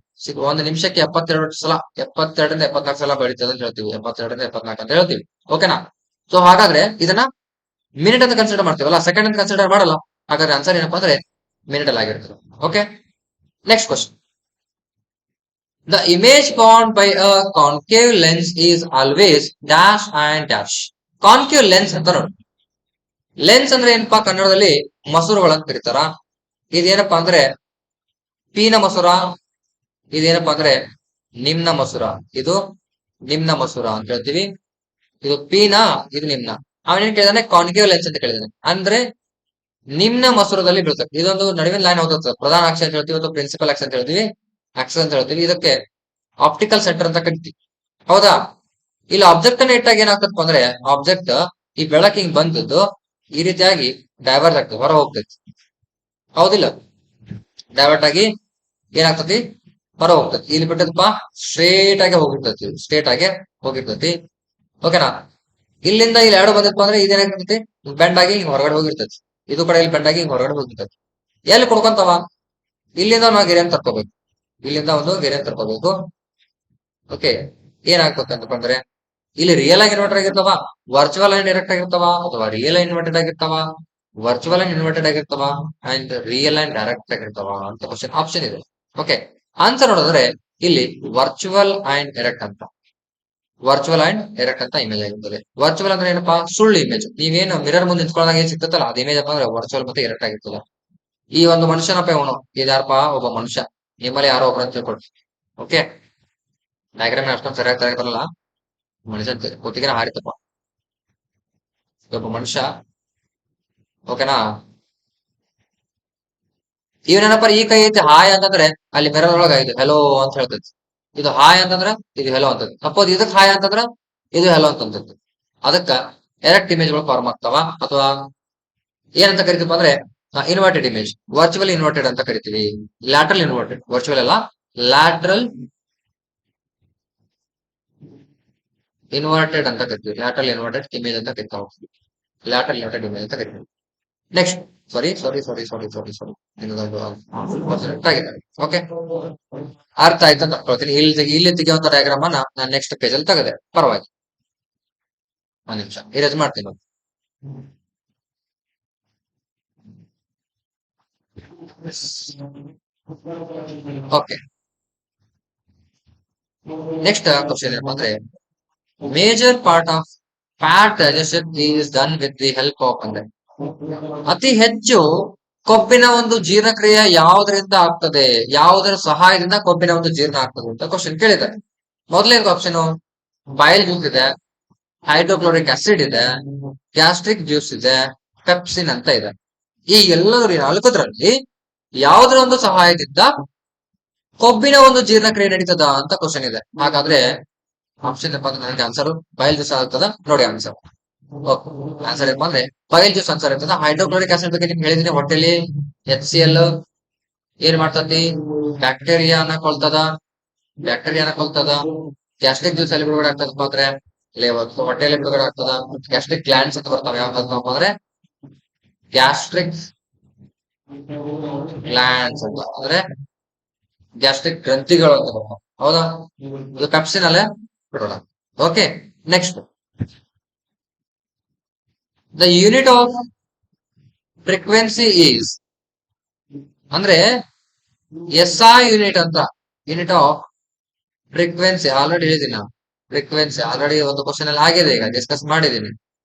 ಒಂದು ನಿಮಿಷಕ್ಕೆ 72 ಸಲ, 72ರಿಂದ 74 ಸಲ ಬೆಳೀತದೆ ಅಂತ ಹೇಳ್ತೀವಿ. 72ರಿಂದ 74 ಅಂತ ಹೇಳ್ತೀವಿ. ಓಕೆನಾ. ಸೊ ಹಾಗಾದ್ರೆ ಇದನ್ನ ಮಿನಿಟ್ ಅಂತ ಕನ್ಸಿಡರ್ ಮಾಡ್ತೀವಲ್ಲ, ಸೆಕೆಂಡ್ ಅಂತ ಕನ್ಸಿಡರ್ ಮಾಡಲ್ಲ. ಹಾಗಾದ್ರೆ ಆನ್ಸರ್ ಏನಪ್ಪಾ ಅಂದ್ರೆ ಮಿನಿಟ್ ಅಲ್ಲಿ ಆಗಿರ್ತದೆ. Okay, next question. The image formed by a concave lens is always dash and dash. Concave lens ಅಂತ ನೋಡಿ. ಲೆನ್ಸ್ ಅಂದ್ರೆ ಏನಪ್ಪಾ ಕನ್ನಡದಲ್ಲಿ ಮಸೂರಗಳಂತ ಕರೀತಾರ. ಇದೇನಪ್ಪಾ ಅಂದ್ರೆ ಪೀನ ಮಸೂರ, ಇದೇನಪ್ಪಾ ಅಂದ್ರೆ ನಿಮ್ನ ಮಸೂರ. ಇದು ನಿಮ್ನ ಮಸೂರ ಅಂತ ಹೇಳ್ತೀವಿ. ಇದು ಪೀನ, ಇದು ನಿಮ್ನ. ಅವನೇನ್ ಕೇಳಿದಾನೆ ಕಾನ್ಕೇವ್ ಲೆನ್ಸ್ ಅಂತ ಕೇಳಿದಾನೆ. ಅಂದ್ರೆ ನಿಮ್ನ ಮಸೂರದಲ್ಲಿ ಬೀಳ್ತದೆ. ಇದೊಂದು ನಡುವಿನ ಲೈನ್ ಹೋಗುತ್ತೆ. ಪ್ರಧಾನ ಅಕ್ಷ ಅಂತ ಹೇಳ್ತೀವಿ ಅಥವಾ ಪ್ರಿನ್ಸಿಪಲ್ ಅಕ್ಷ ಅಂತ ಹೇಳ್ತೀವಿ, ಅಕ್ಷ ಅಂತ ಹೇಳ್ತೀವಿ. ಇದಕ್ಕೆ ಆಪ್ಟಿಕಲ್ ಸೆಂಟರ್ ಅಂತ ಕರಿತೀವಿ. ಹೌದಾ? ಇಲ್ಲಿ ಆಬ್ಜೆಕ್ಟ್ ಅನ್ನ ಇಟ್ಟಾಗ ಏನಾಗ್ತದಪ್ಪ ಅಂದ್ರೆ ಆಬ್ಜೆಕ್ಟ್ ಈ ಬೆಳಕ್ ಹಿಂಗ್ ಬಂದದ್ದು ಈ ರೀತಿಯಾಗಿ ಡೈವರ್ಟ್ ಆಗ್ತದೆ, ಹೊರ ಹೋಗ್ತೈತಿ. ಹೌದಿಲ್ಲ? ಡೈವರ್ಟ್ ಆಗಿ ಏನಾಗ್ತತಿ, ಹೊರ ಹೋಗ್ತತಿ. ಇಲ್ಲಿ ಬಿಟ್ಟದಪ್ಪ ಸ್ಟ್ರೇಟ್ ಆಗಿ ಹೋಗಿರ್ತತಿ, ಸ್ಟ್ರೇಟ್ ಆಗಿ ಹೋಗಿರ್ತತಿ. ಓಕೆನಾ? ಇಲ್ಲಿಂದ ಇಲ್ಲಿ ಎರಡು ಬಂದಪ್ಪ ಅಂದ್ರೆ ಇದೇನಾಗ್ತತಿ, ಬೆಂಡ್ ಆಗಿ ಹಿಂಗ್ ಹೊರಗಡೆ ಹೋಗಿರ್ತತಿ. ಇದು ಕೂಡ ಇಲ್ಲಿ ಬೆಂಡ್ ಆಗಿ ಹಿಂಗ್ ಹೊರಗಡೆ ಹೋಗಿರ್ತತಿ. ಎಲ್ಲಿ ಕೊಡ್ಕೊಂತಾವ? ಇಲ್ಲಿಂದ ನಾವು ಗೆರೆಯನ್ನು ತರ್ಕೋಬೇಕು. ಇಲ್ಲಿಂದ ಒಂದು ಗೆರೆಯನ್ನು ತರ್ಕೋಬೇಕು. ಓಕೆ, ಏನಾಗ್ಬೇಕಂತಪ್ಪ ಅಂದ್ರೆ ಇಲ್ಲಿ ರಿಯಲ್ ಆಗಿ ಇನ್ವರ್ಟರ್ ಆಗಿರ್ತಾವ, ವರ್ಚುವಲ್ ಅಂಡ್ ಡೈರೆಕ್ಟ್ ಆಗಿರ್ತಾವ, ಅಥವಾ ರಿಯಲ್ ಇನ್ವರ್ಟೆಡ್ ಆಗಿರ್ತಾವ, ವರ್ಚುವಲ್ ಅಂಡ್ ಇನ್ವರ್ಟೆಡ್ ಆಗಿರ್ತಾವ, ಅಂಡ್ ರಿಯಲ್ ಅಂಡ್ ಡೈರೆಕ್ಟ್ ಆಗಿರ್ತಾವ ಅಂತ ಕ್ವಶನ್ ಆಪ್ಷನ್ ಇದೆ. ಓಕೆ, ಆನ್ಸರ್ ನೋಡಿದ್ರೆ ಇಲ್ಲಿ ವರ್ಚುವಲ್ ಅಂಡ್ ಡೈರೆಕ್ಟ್ ಅಂತ, ವರ್ಚುವಲ್ ಅಂಡ್ ಡೈರೆಕ್ಟ್ ಅಂತ ಇಮೇಜ್ ಆಗಿರ್ತದೆ. ವರ್ಚುವಲ್ ಅಂದ್ರೆ ಏನಪ್ಪಾ, ಸುಳ್ಳು ಇಮೇಜ್. ನೀವೇನು ಮಿರರ್ ಮುಂದೆ ನಿಂತ್ಕೊಳ್ಳೋದಾಗ ಏನ್ ಸಿಗ್ತಲ್ಲ ಅದ್ ಇಮೇಜ್ ಅಪ್ಪ ಅಂದ್ರೆ ವರ್ಚುವಲ್ ಮತ್ತೆ ಡೈರೆಕ್ಟ್ ಆಗಿರ್ತದೆ. ಈ ಒಂದು ಮನುಷ್ಯನಪ್ಪ ಇವನು, ಇದಾರಪ್ಪ ಒಬ್ಬ ಮನುಷ್ಯ, ನಿಮ್ಮಲ್ಲಿ ಯಾರೋ ಒಬ್ಬರು ಅಂತ ತಿಳ್ಕೊಳ್ರಿ. ಓಕೆ, ಡಯಾಗ್ರಾಮ್ ಅಷ್ಟೊಂದು ಸರಿಯಾಗಿ ಬರಲ್ಲ, ಮನುಷ್ಯ ಹೊತ್ತಿಗೆ ಹಾರಿತಪ್ಪ ಒಬ್ಬ ಮನುಷ್ಯ. ಓಕೆನಾ? ಇವನೇನಪ್ಪ ಈ ಕೈ ಐತಿ ಹಾಯ್ ಅಂತಂದ್ರೆ ಅಲ್ಲಿ ಮಿರರ್ ಒಳಗ ಇದು ಹೆಲೋ ಅಂತ ಹೇಳ್ತೈತಿ. ಇದು ಹಾಯ್ ಅಂತಂದ್ರ ಇದು ಹೆಲೋ ಅಂತೈತಿ. ಸಪೋಸ್ ಇದಕ್ ಹಾಯ್ ಅಂತಂದ್ರ ಇದು ಹೆಲೋ ಅಂತಂತೈತಿ. ಅದಕ್ಕ ಡೈರೆಕ್ಟ್ ಇಮೇಜ್ ಗಳು ಫಾರ್ಮ್ ಆಗ್ತಾವ, ಅಥವಾ ಏನಂತ ಕರಿತೀವಿ ಅಂದ್ರೆ ಇನ್ವರ್ಟೆಡ್ ಇಮೇಜ್, ವರ್ಚುವಲ್ ಇನ್ವರ್ಟೆಡ್ ಅಂತ ಕರಿತೀವಿ. ಲ್ಯಾಟ್ರಲ್ ಇನ್ವರ್ಟೆಡ್, ವರ್ಚುವಲ್ ಅಲ್ಲ, ಲ್ಯಾಟ್ರಲ್ ಇನ್ವರ್ಟೆಡ್ ಅಂತ ಕರಿತೀವಿ. ಲ್ಯಾಟ್ರಲ್ ಇನ್ವರ್ಟೆಡ್ ಇಮೇಜ್ ಅಂತ ಕರಿತಾ ಹೋಗ್ತೀವಿ. ಲ್ಯಾಟ್ರಲ್ ಇನ್ವರ್ಟೆಡ್ ಇಮೇಜ್ ಅಂತ ಕರಿತೀವಿ. ನೆಕ್ಸ್ಟ್, ಸಾರಿ ಸಾರಿ ಸಾರಿ ಸಾರಿ ಸಾರಿ ಸಾರಿ ಆಗಿದೆ. ಓಕೆ, ಅರ್ಥ ಆಯ್ತು ಅಂತ ಅನ್ಕೊಳ್ತೀನಿ. ಇಲ್ಲಿ ತೆಗೆಯುವಂತ ಡಯಾಗ್ರಾಮ್ ಅನ್ನ ನಾನು ನೆಕ್ಸ್ಟ್ ಪೇಜ್ ಅಲ್ಲಿ ತೆಗೆದೆ. ಪರವಾಗಿ ಒಂದ್ ನಿಮಿಷ ಇರೇಜ್ ಮಾಡ್ತೀನಿ. ಓಕೆ, ನೆಕ್ಸ್ಟ್ ಕ್ವಶನ್ ಏನಪ್ಪ ಅಂದ್ರೆ major part of fat digestion is done with the help of ಅಂದ್ರೆ ಅತಿ ಹೆಚ್ಚು ಕೊಬ್ಬಿನ ಒಂದು ಜೀರ್ಣಕ್ರಿಯೆ ಯಾವುದರಿಂದ ಆಗ್ತದೆ, ಯಾವುದರ ಸಹಾಯದಿಂದ ಕೊಬ್ಬಿನ ಒಂದು ಜೀರ್ಣ ಆಗ್ತದೆ ಅಂತ ಕ್ವಶನ್ ಕೇಳಿದ್ದಾರೆ. ಮೊದಲನೇ ಆಪ್ಷನ್ ಬೈಲ್ ಜ್ಯೂಸ್ ಇದೆ, ಹೈಡ್ರೋಕ್ಲೋರಿಕ್ ಆಸಿಡ್ ಇದೆ, ಗ್ಯಾಸ್ಟ್ರಿಕ್ ಜ್ಯೂಸ್ ಇದೆ, ಪೆಪ್ಸಿನ್ ಅಂತ ಇದೆ. ಈ ಎಲ್ಲದರ ನಾಲ್ಕದ್ರಲ್ಲಿ ಯಾವುದರ ಒಂದು ಸಹಾಯದಿಂದ ಕೊಬ್ಬಿನ ಒಂದು ಜೀರ್ಣಕ್ರಿಯೆ ನಡೀತದ ಅಂತ ಕ್ವಶನ್ ಇದೆ. ಹಾಗಾದ್ರೆ ಆಪ್ಷನ್ ಏನಪ್ಪಾ ಅಂದ್ರೆ ನನಗೆ ಆನ್ಸರ್ ಬಯಲ್ ಜ್ಯೂಸ್ ಆಗ್ತದ. ನೋಡಿ ಆನ್ಸರ್, ಆನ್ಸರ್ ಏನಪ್ಪಾ ಅಂದ್ರೆ ಬಯಲ್ ಜ್ಯೂಸ್ ಆನ್ಸರ್ ಇರ್ತದ. ಹೈಡ್ರೋಕ್ಲೋರಿಕ್ ಆಸಿಡ್ ಬಗ್ಗೆ ನಿಮ್ಗೆ ಹೇಳಿದೀನಿ. ಹೊಟ್ಟೆಲಿ HCl ಏನ್ ಮಾಡ್ತತಿ, ಬ್ಯಾಕ್ಟೀರಿಯಾನ ಕೊಲ್ತದ, ಗ್ಯಾಸ್ಟ್ರಿಕ್ ಜ್ಯೂಸ್ ಅಲ್ಲಿ ಬಿಡುಗಡೆ ಆಗ್ತದಪ್ಪ ಅಂದ್ರೆ ಹೊಟ್ಟೆಯಲ್ಲಿ ಬಿಡುಗಡೆ ಆಗ್ತದ. ಗ್ಯಾಸ್ಟ್ರಿಕ್ ಗ್ಲ್ಯಾಂಡ್ಸ್ ಅಂತ ಬರ್ತಾವ. ಯಾವ್ದಪ್ಪ ಅಂದ್ರೆ ಗ್ಯಾಸ್ಟ್ರಿಕ್ ಗ್ಲ್ಯಾಂಡ್ಸ್ ಅಂತ, ಅಂದ್ರೆ ಗ್ಯಾಸ್ಟ್ರಿಕ್ ಗ್ರಂಥಿಗಳು ಅಂತ ಬರ್ತಾವ. ಹೌದಾ? ಇದು ಪೆಪ್ಸಿನ್ ಅಲ್ಲೇ ಬಿಡೋಣ. Okay, next the unit off frequency is ಅಂದ್ರೆ SI ಯೂನಿಟ್ ಅಂತ. ಯೂನಿಟ್ ಆಫ್ ಫ್ರೀಕ್ವೆನ್ಸಿ ಆಲ್ರೆಡಿ ಹೇಳಿದೀನಿ ನಾನು. ಫ್ರೀಕ್ವೆನ್ಸಿ ಆಲ್ರೆಡಿ ಒಂದು ಕ್ವಶನ್ ಅಲ್ಲಿ ಆಗಿದೆ, ಈಗ ಡಿಸ್ಕಸ್ ಮಾಡಿದೀನಿ.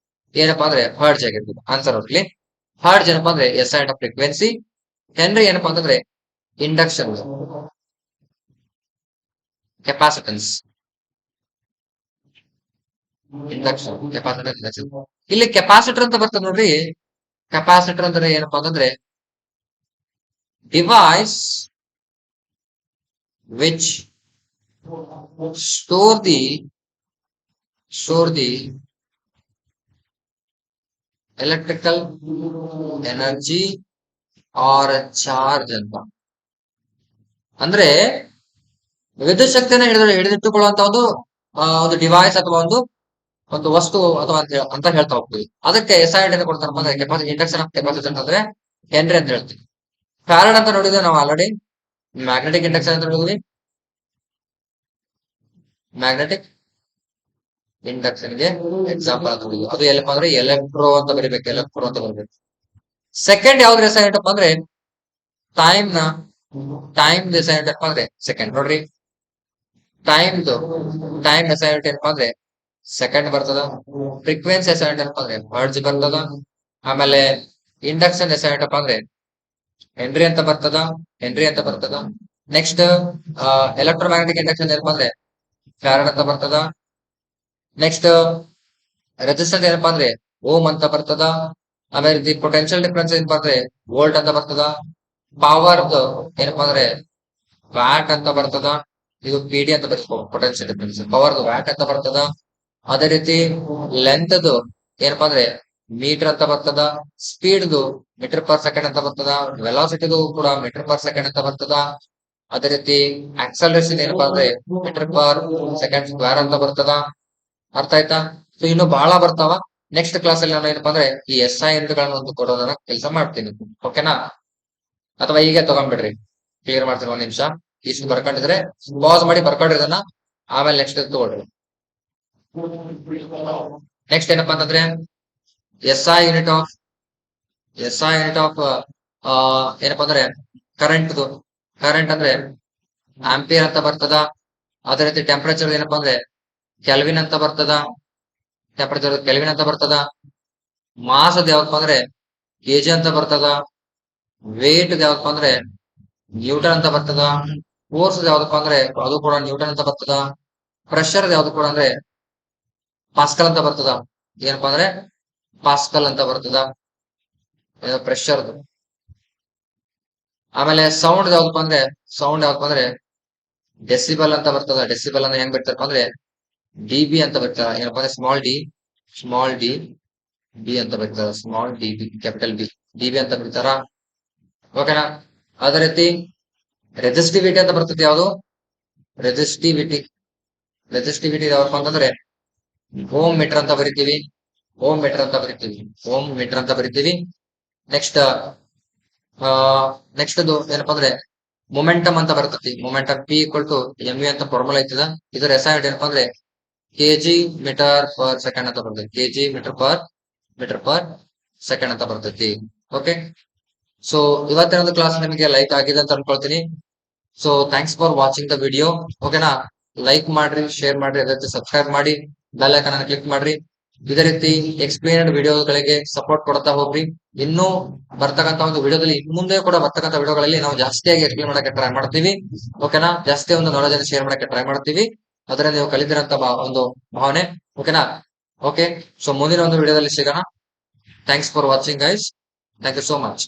ಏನಪ್ಪಾ ಅಂದ್ರೆ ಹರ್ಟ್ಜ್ ಆಗಿರ್ಬೋದು ಆನ್ಸರ್ ಹೋಗ್ಲಿ. ಹರ್ಟ್ಜ್ ಏನಪ್ಪಾ ಅಂದ್ರೆ SI ಆಫ್ ಫ್ರೀಕ್ವೆನ್ಸಿ. ಹೆನ್ರಿ ಏನಪ್ಪಾ ಅಂತಂದ್ರೆ ಇಂಡಕ್ಷನ್, ಕೆಪಾಸಿಟನ್ಸ್, ಇಂಡಕ್ಷನ್, ಕೆಪಾಸಿಟನ್ಸ್. ಇಲ್ಲಿ ಕೆಪಾಸಿಟರ್ ಅಂತ ಬರ್ತದೆ ನೋಡ್ರಿ. ಕೆಪಾಸಿಟರ್ ಅಂದ್ರೆ ಏನಪ್ಪಾ ಅಂತಂದ್ರೆ device which store the electrical energy or charge ಅಂತ. ಅಂದ್ರೆ ವಿದ್ಯುತ್ ಶಕ್ತಿಯನ್ನು ಹಿಡಿದಿಟ್ಟುಕೊಳ್ಳುವಂತ ಒಂದು ಡಿವೈಸ್ ಅಥವಾ ಒಂದು ವಸ್ತು ಅಥವಾ ಅಂತ ಹೇಳ್ತಾ ಹೋಗ್ತೀವಿ. ಅದಕ್ಕೆ SI ಯೂನಿಟ್ ಕೊಡ್ತಾರಪ್ಪ ಅಂದ್ರೆ ಕೆಪಾಸಿಟಿ, ಇಂಡಕ್ಷನ್ ಆಫ್ ಕೆಪಾಸಿಟನ್ಸ್ ಅಂದ್ರೆ ಹೆನ್ರಿ ಅಂತ ಹೇಳ್ತೀವಿ. ಫ್ಯಾರಡ್ ಅಂತ ನೋಡಿದ್ವಿ ನಾವು ಆಲ್ರೆಡಿ. ಮ್ಯಾಗ್ನೆಟಿಕ್ ಇಂಡಕ್ಷನ್ ಅಂತ ನೋಡಿದ್ವಿ. ಮ್ಯಾಗ್ನೆಟಿಕ್ ಇಂಡಕ್ಷನ್ ಗೆ ಎಕ್ಸಾಂಪಲ್ ಅಂತ ನೋಡಿದ್ವಿ. ಅದು ಎಲ್ಲಪ್ಪ ಅಂದ್ರೆ ಎಲೆಕ್ಟ್ರೋ ಅಂತ ಬರೀಬೇಕು, ಎಲೆಕ್ಟ್ರೋ ಅಂತ ಬರಬೇಕು. ಸೆಕೆಂಡ್ ಯಾವ್ದು ಎಸ್ ಏನಪ್ಪ ಅಂದ್ರೆ ಟೈಮ್ ನ ಟೈಮ್ ಎಸ್ ಏನಪ್ಪ ಅಂದ್ರೆ ಸೆಕೆಂಡ್ ನೋಡ್ರಿ. ಟೈಮ್ ಎಸ್ ಏನಪ್ಪ ಅಂದ್ರೆ ಸೆಕೆಂಡ್ ಬರ್ತದ. ಫ್ರೀಕ್ವೆನ್ಸಿ ಎಸ್ ಏನಪ್ಪ ಅಂದ್ರೆ ಹರ್ಟ್ಜ್ ಬರ್ತದ. ಆಮೇಲೆ ಇಂಡಕ್ಷನ್ ಎಸ್ ಏನಪ್ಪ ಅಂದ್ರೆ ಹೆನ್ರಿ ಅಂತ ಬರ್ತದ. ನೆಕ್ಸ್ಟ್ ಎಲೆಕ್ಟ್ರೋಮ್ಯಾಗ್ನೆಟಿಕ್ ಇಂಡಕ್ಷನ್ ಏನಪ್ಪ ಅಂದ್ರೆ ಫ್ಯಾರಡ್ ಅಂತ ಬರ್ತದ. ನೆಕ್ಸ್ಟ್ ರೆಸಿಸ್ಟೆನ್ಸ್ ಏನಪ್ಪಾ ಅಂದ್ರೆ ಓಮ್ ಅಂತ ಬರ್ತದ. ಆಮೇಲೆ ದಿ ಪೊಟೆನ್ಶಿಯಲ್ ಡಿಫರೆನ್ಸ್ ಏನಪ್ಪಾ ಅಂದ್ರೆ ವೋಲ್ಟ್ ಅಂತ ಬರ್ತದ. ಪವರ್ ಏನಪ್ಪಾ ಅಂದ್ರೆ ವ್ಯಾಟ್ ಅಂತ ಬರ್ತದ. ಇದು PD ಅಂತ ಬರ್ತದ. ಪೊಟೆನ್ಶಿಯಲ್ ಡಿಫರೆನ್ಸ್ ಪವರ್ ವ್ಯಾಟ್ ಅಂತ ಬರ್ತದ. ಅದೇ ರೀತಿ ಲೆಂತ್ ಏನಪ್ಪಾ ಅಂದ್ರೆ ಮೀಟರ್ ಅಂತ ಬರ್ತದ. ಸ್ಪೀಡ್ ಮೀಟರ್ ಪರ್ ಸೆಕೆಂಡ್ ಅಂತ ಬರ್ತದ. ವೆಲಾಸಿಟಿದು ಕೂಡ ಮೀಟರ್ ಪರ್ ಸೆಕೆಂಡ್ ಅಂತ ಬರ್ತದ. ಅದೇ ರೀತಿ ಆಕ್ಸಲರೇಷನ್ ಏನಪ್ಪಾ ಅಂದ್ರೆ ಮೀಟರ್ ಪರ್ ಸೆಕೆಂಡ್ ಸ್ಕ್ವೇರ್ ಅಂತ ಬರ್ತದ. ಅರ್ಥ ಆಯ್ತಾ? ಸೊ ಇನ್ನು ಬಹಳ ಬರ್ತಾವ. ನೆಕ್ಸ್ಟ್ ಕ್ಲಾಸ್ ಅಲ್ಲಿ ನಾನು ಏನಪ್ಪಾ ಅಂದ್ರೆ ಈ SI ಯೂನಿಟ್ಗಳನ್ನ ಒಂದು ಕೊಡೋದನ್ನ ಕೆಲಸ ಮಾಡ್ತೀನಿ. ಓಕೆನಾ? ಅಥವಾ ಹೀಗೆ ತಗೊಂಡ್ಬಿಡ್ರಿ, ಕ್ಲಿಯರ್ ಮಾಡ್ತೀನಿ. ಒಂದ್ ನಿಮಿಷ ಇಷ್ಟು ಬರ್ಕೊಂಡಿದ್ರೆ ಪಾಸ್ ಮಾಡಿ ಬರ್ಕೊಂಡ್ರಿ ಇದನ್ನ. ಆಮೇಲೆ ನೆಕ್ಸ್ಟ್ ತಗೊಳ್ರಿ. ನೆಕ್ಸ್ಟ್ ಏನಪ್ಪಾ ಅಂತಂದ್ರೆ SI ಯೂನಿಟ್ ಆಫ್ ಏನಪ್ಪಾ ಅಂದ್ರೆ ಕರೆಂಟ್ ಅಂದ್ರೆ ಆಂಪಿಯರ್ ಅಂತ ಬರ್ತದ. ಅದೇ ರೀತಿ ಟೆಂಪರೇಚರ್ ಏನಪ್ಪಾ ಅಂದ್ರೆ ಕೆಲ್ವಿನ್ ಅಂತ ಬರ್ತದ. ಮಾಸ್ ಅದ್ ಯಾವಪ್ಪ ಅಂದ್ರೆ ಕೆಜಿ ಅಂತ ಬರ್ತದ. ವೇಟ್ ಯಾವಪ್ಪ ಅಂದ್ರೆ ನ್ಯೂಟನ್ ಅಂತ ಬರ್ತದ. ಫೋರ್ಸ್ ಯಾವ್ದಪ್ಪ ಅಂದ್ರೆ ಅದು ಕೂಡ ನ್ಯೂಟನ್ ಅಂತ ಬರ್ತದ. ಪ್ರೆಷರ್ ಯಾವ್ದು ಕೂಡ ಅಂದ್ರೆ ಪಾಸ್ಕಲ್ ಅಂತ ಬರ್ತದ. ಏನಪ್ಪಾ ಅಂದ್ರೆ ಪಾಸ್ಕಲ್ ಅಂತ ಬರ್ತದ ಪ್ರೆಷರ್. ಆಮೇಲೆ ಸೌಂಡ್ ಯಾವ್ದಪ್ಪ ಅಂದ್ರೆ ಡೆಸಿಬಲ್ ಅಂತ ಬರ್ತದ. ಡೆಸಿಬಲ್ ಅಂದ್ರೆ ಹೆಂಗ್ ಬರ್ತಾರಪ್ಪ ಅಂದ್ರೆ DB ಅಂತ ಬರ್ತಾರ. ಏನಪ್ಪಾ ಅಂದ್ರೆ ಸ್ಮಾಲ್ ಡಿ ಬಿ ಅಂತ ಬರ್ತಾರ. Small DB capital B DB ಅಂತ ಬರ್ತಾರ. ಓಕೆನಾ? ಅದೇ ರೀತಿ ರೆಸಿಸ್ಟಿವಿಟಿ ಅಂತ ಬರ್ತದೆ. ಯಾವುದು ರೆಸಿಸ್ಟಿವಿಟಿ ಯಾವಪ್ಪ ಅಂತಂದ್ರೆ ಓಮ್ ಮೀಟರ್ ಅಂತ ಬರಿತೀವಿ. ನೆಕ್ಸ್ಟ್ ಏನಪ್ಪಾ ಅಂದ್ರೆ ಮೊಮೆಂಟಮ್ ಅಂತ ಬರ್ತತಿ. ಮೊಮೆಂಟಮ್ P=mv ಅಂತ ಫಾರ್ಮುಲಾ ಐತದ. ಇದರ SI ಏನಪ್ಪಾ ಅಂದ್ರೆ ಕೆಜಿ ಮೀಟರ್ ಪರ್ ಸೆಕೆಂಡ್ ಅಂತ ಬರ್ತದೆ. ಕೆಜಿ ಮೀಟರ್ ಪರ್ ಸೆಕೆಂಡ್ ಅಂತ ಬರ್ತೈತಿ. ಓಕೆ, ಸೊ ಇವತ್ತಿನ ಒಂದು ಕ್ಲಾಸ್ ನಿಮಗೆ ಲೈಕ್ ಆಗಿದೆ ಅಂತ ಅನ್ಕೊಳ್ತೀನಿ. So thanks for watching the video. ಓಕೆನಾ? ಲೈಕ್ ಮಾಡ್ರಿ, ಶೇರ್ ಮಾಡ್ರಿ, ಅದೇ ರೀತಿ ಸಬ್ಸ್ಕ್ರೈಬ್ ಮಾಡಿ ಬೆಲ್ ಐಕಾನ್ ಅನ್ನು ಕ್ಲಿಕ್ ಮಾಡ್ರಿ. ಇದೇ ರೀತಿ ಎಕ್ಸ್ಪ್ಲೇನ್ಡ್ ವಿಡಿಯೋಗಳಿಗೆ ಸಪೋರ್ಟ್ ಕೊಡ್ತಾ ಹೋಗ್ರಿ. ಇನ್ನೂ ಬರ್ತಕ್ಕಂತ ಒಂದು ವಿಡಿಯೋದಲ್ಲಿ ಮುಂದೆ ಕೂಡ ಬರ್ತಕ್ಕಂಥ ವಿಡಿಯೋಗಳಲ್ಲಿ ನಾವು ಜಾಸ್ತಿಯಾಗಿ ಎಕ್ಸ್ಪ್ಲೇನ್ ಮಾಡಕ್ಕೆ ಟ್ರೈ ಮಾಡ್ತೀವಿ. ಓಕೆನಾ? ಜಾಸ್ತಿ ಒಂದು ನಾಲೆಜ್ ಅನ್ನು ಶೇರ್ ಮಾಡಕ್ಕೆ ಟ್ರೈ ಮಾಡ್ತೀವಿ. ಅದರಿಂದ ನೀವು ಕಲಿತಿರಂತ ಒಂದು ಭಾವನೆ. ಓಕೆನಾ? ಓಕೆ, ಸೊ ಮುಂದಿನ ಒಂದು ವಿಡಿಯೋದಲ್ಲಿ ಸಿಗೋಣ. Thanks for watching guys. Thank you so much.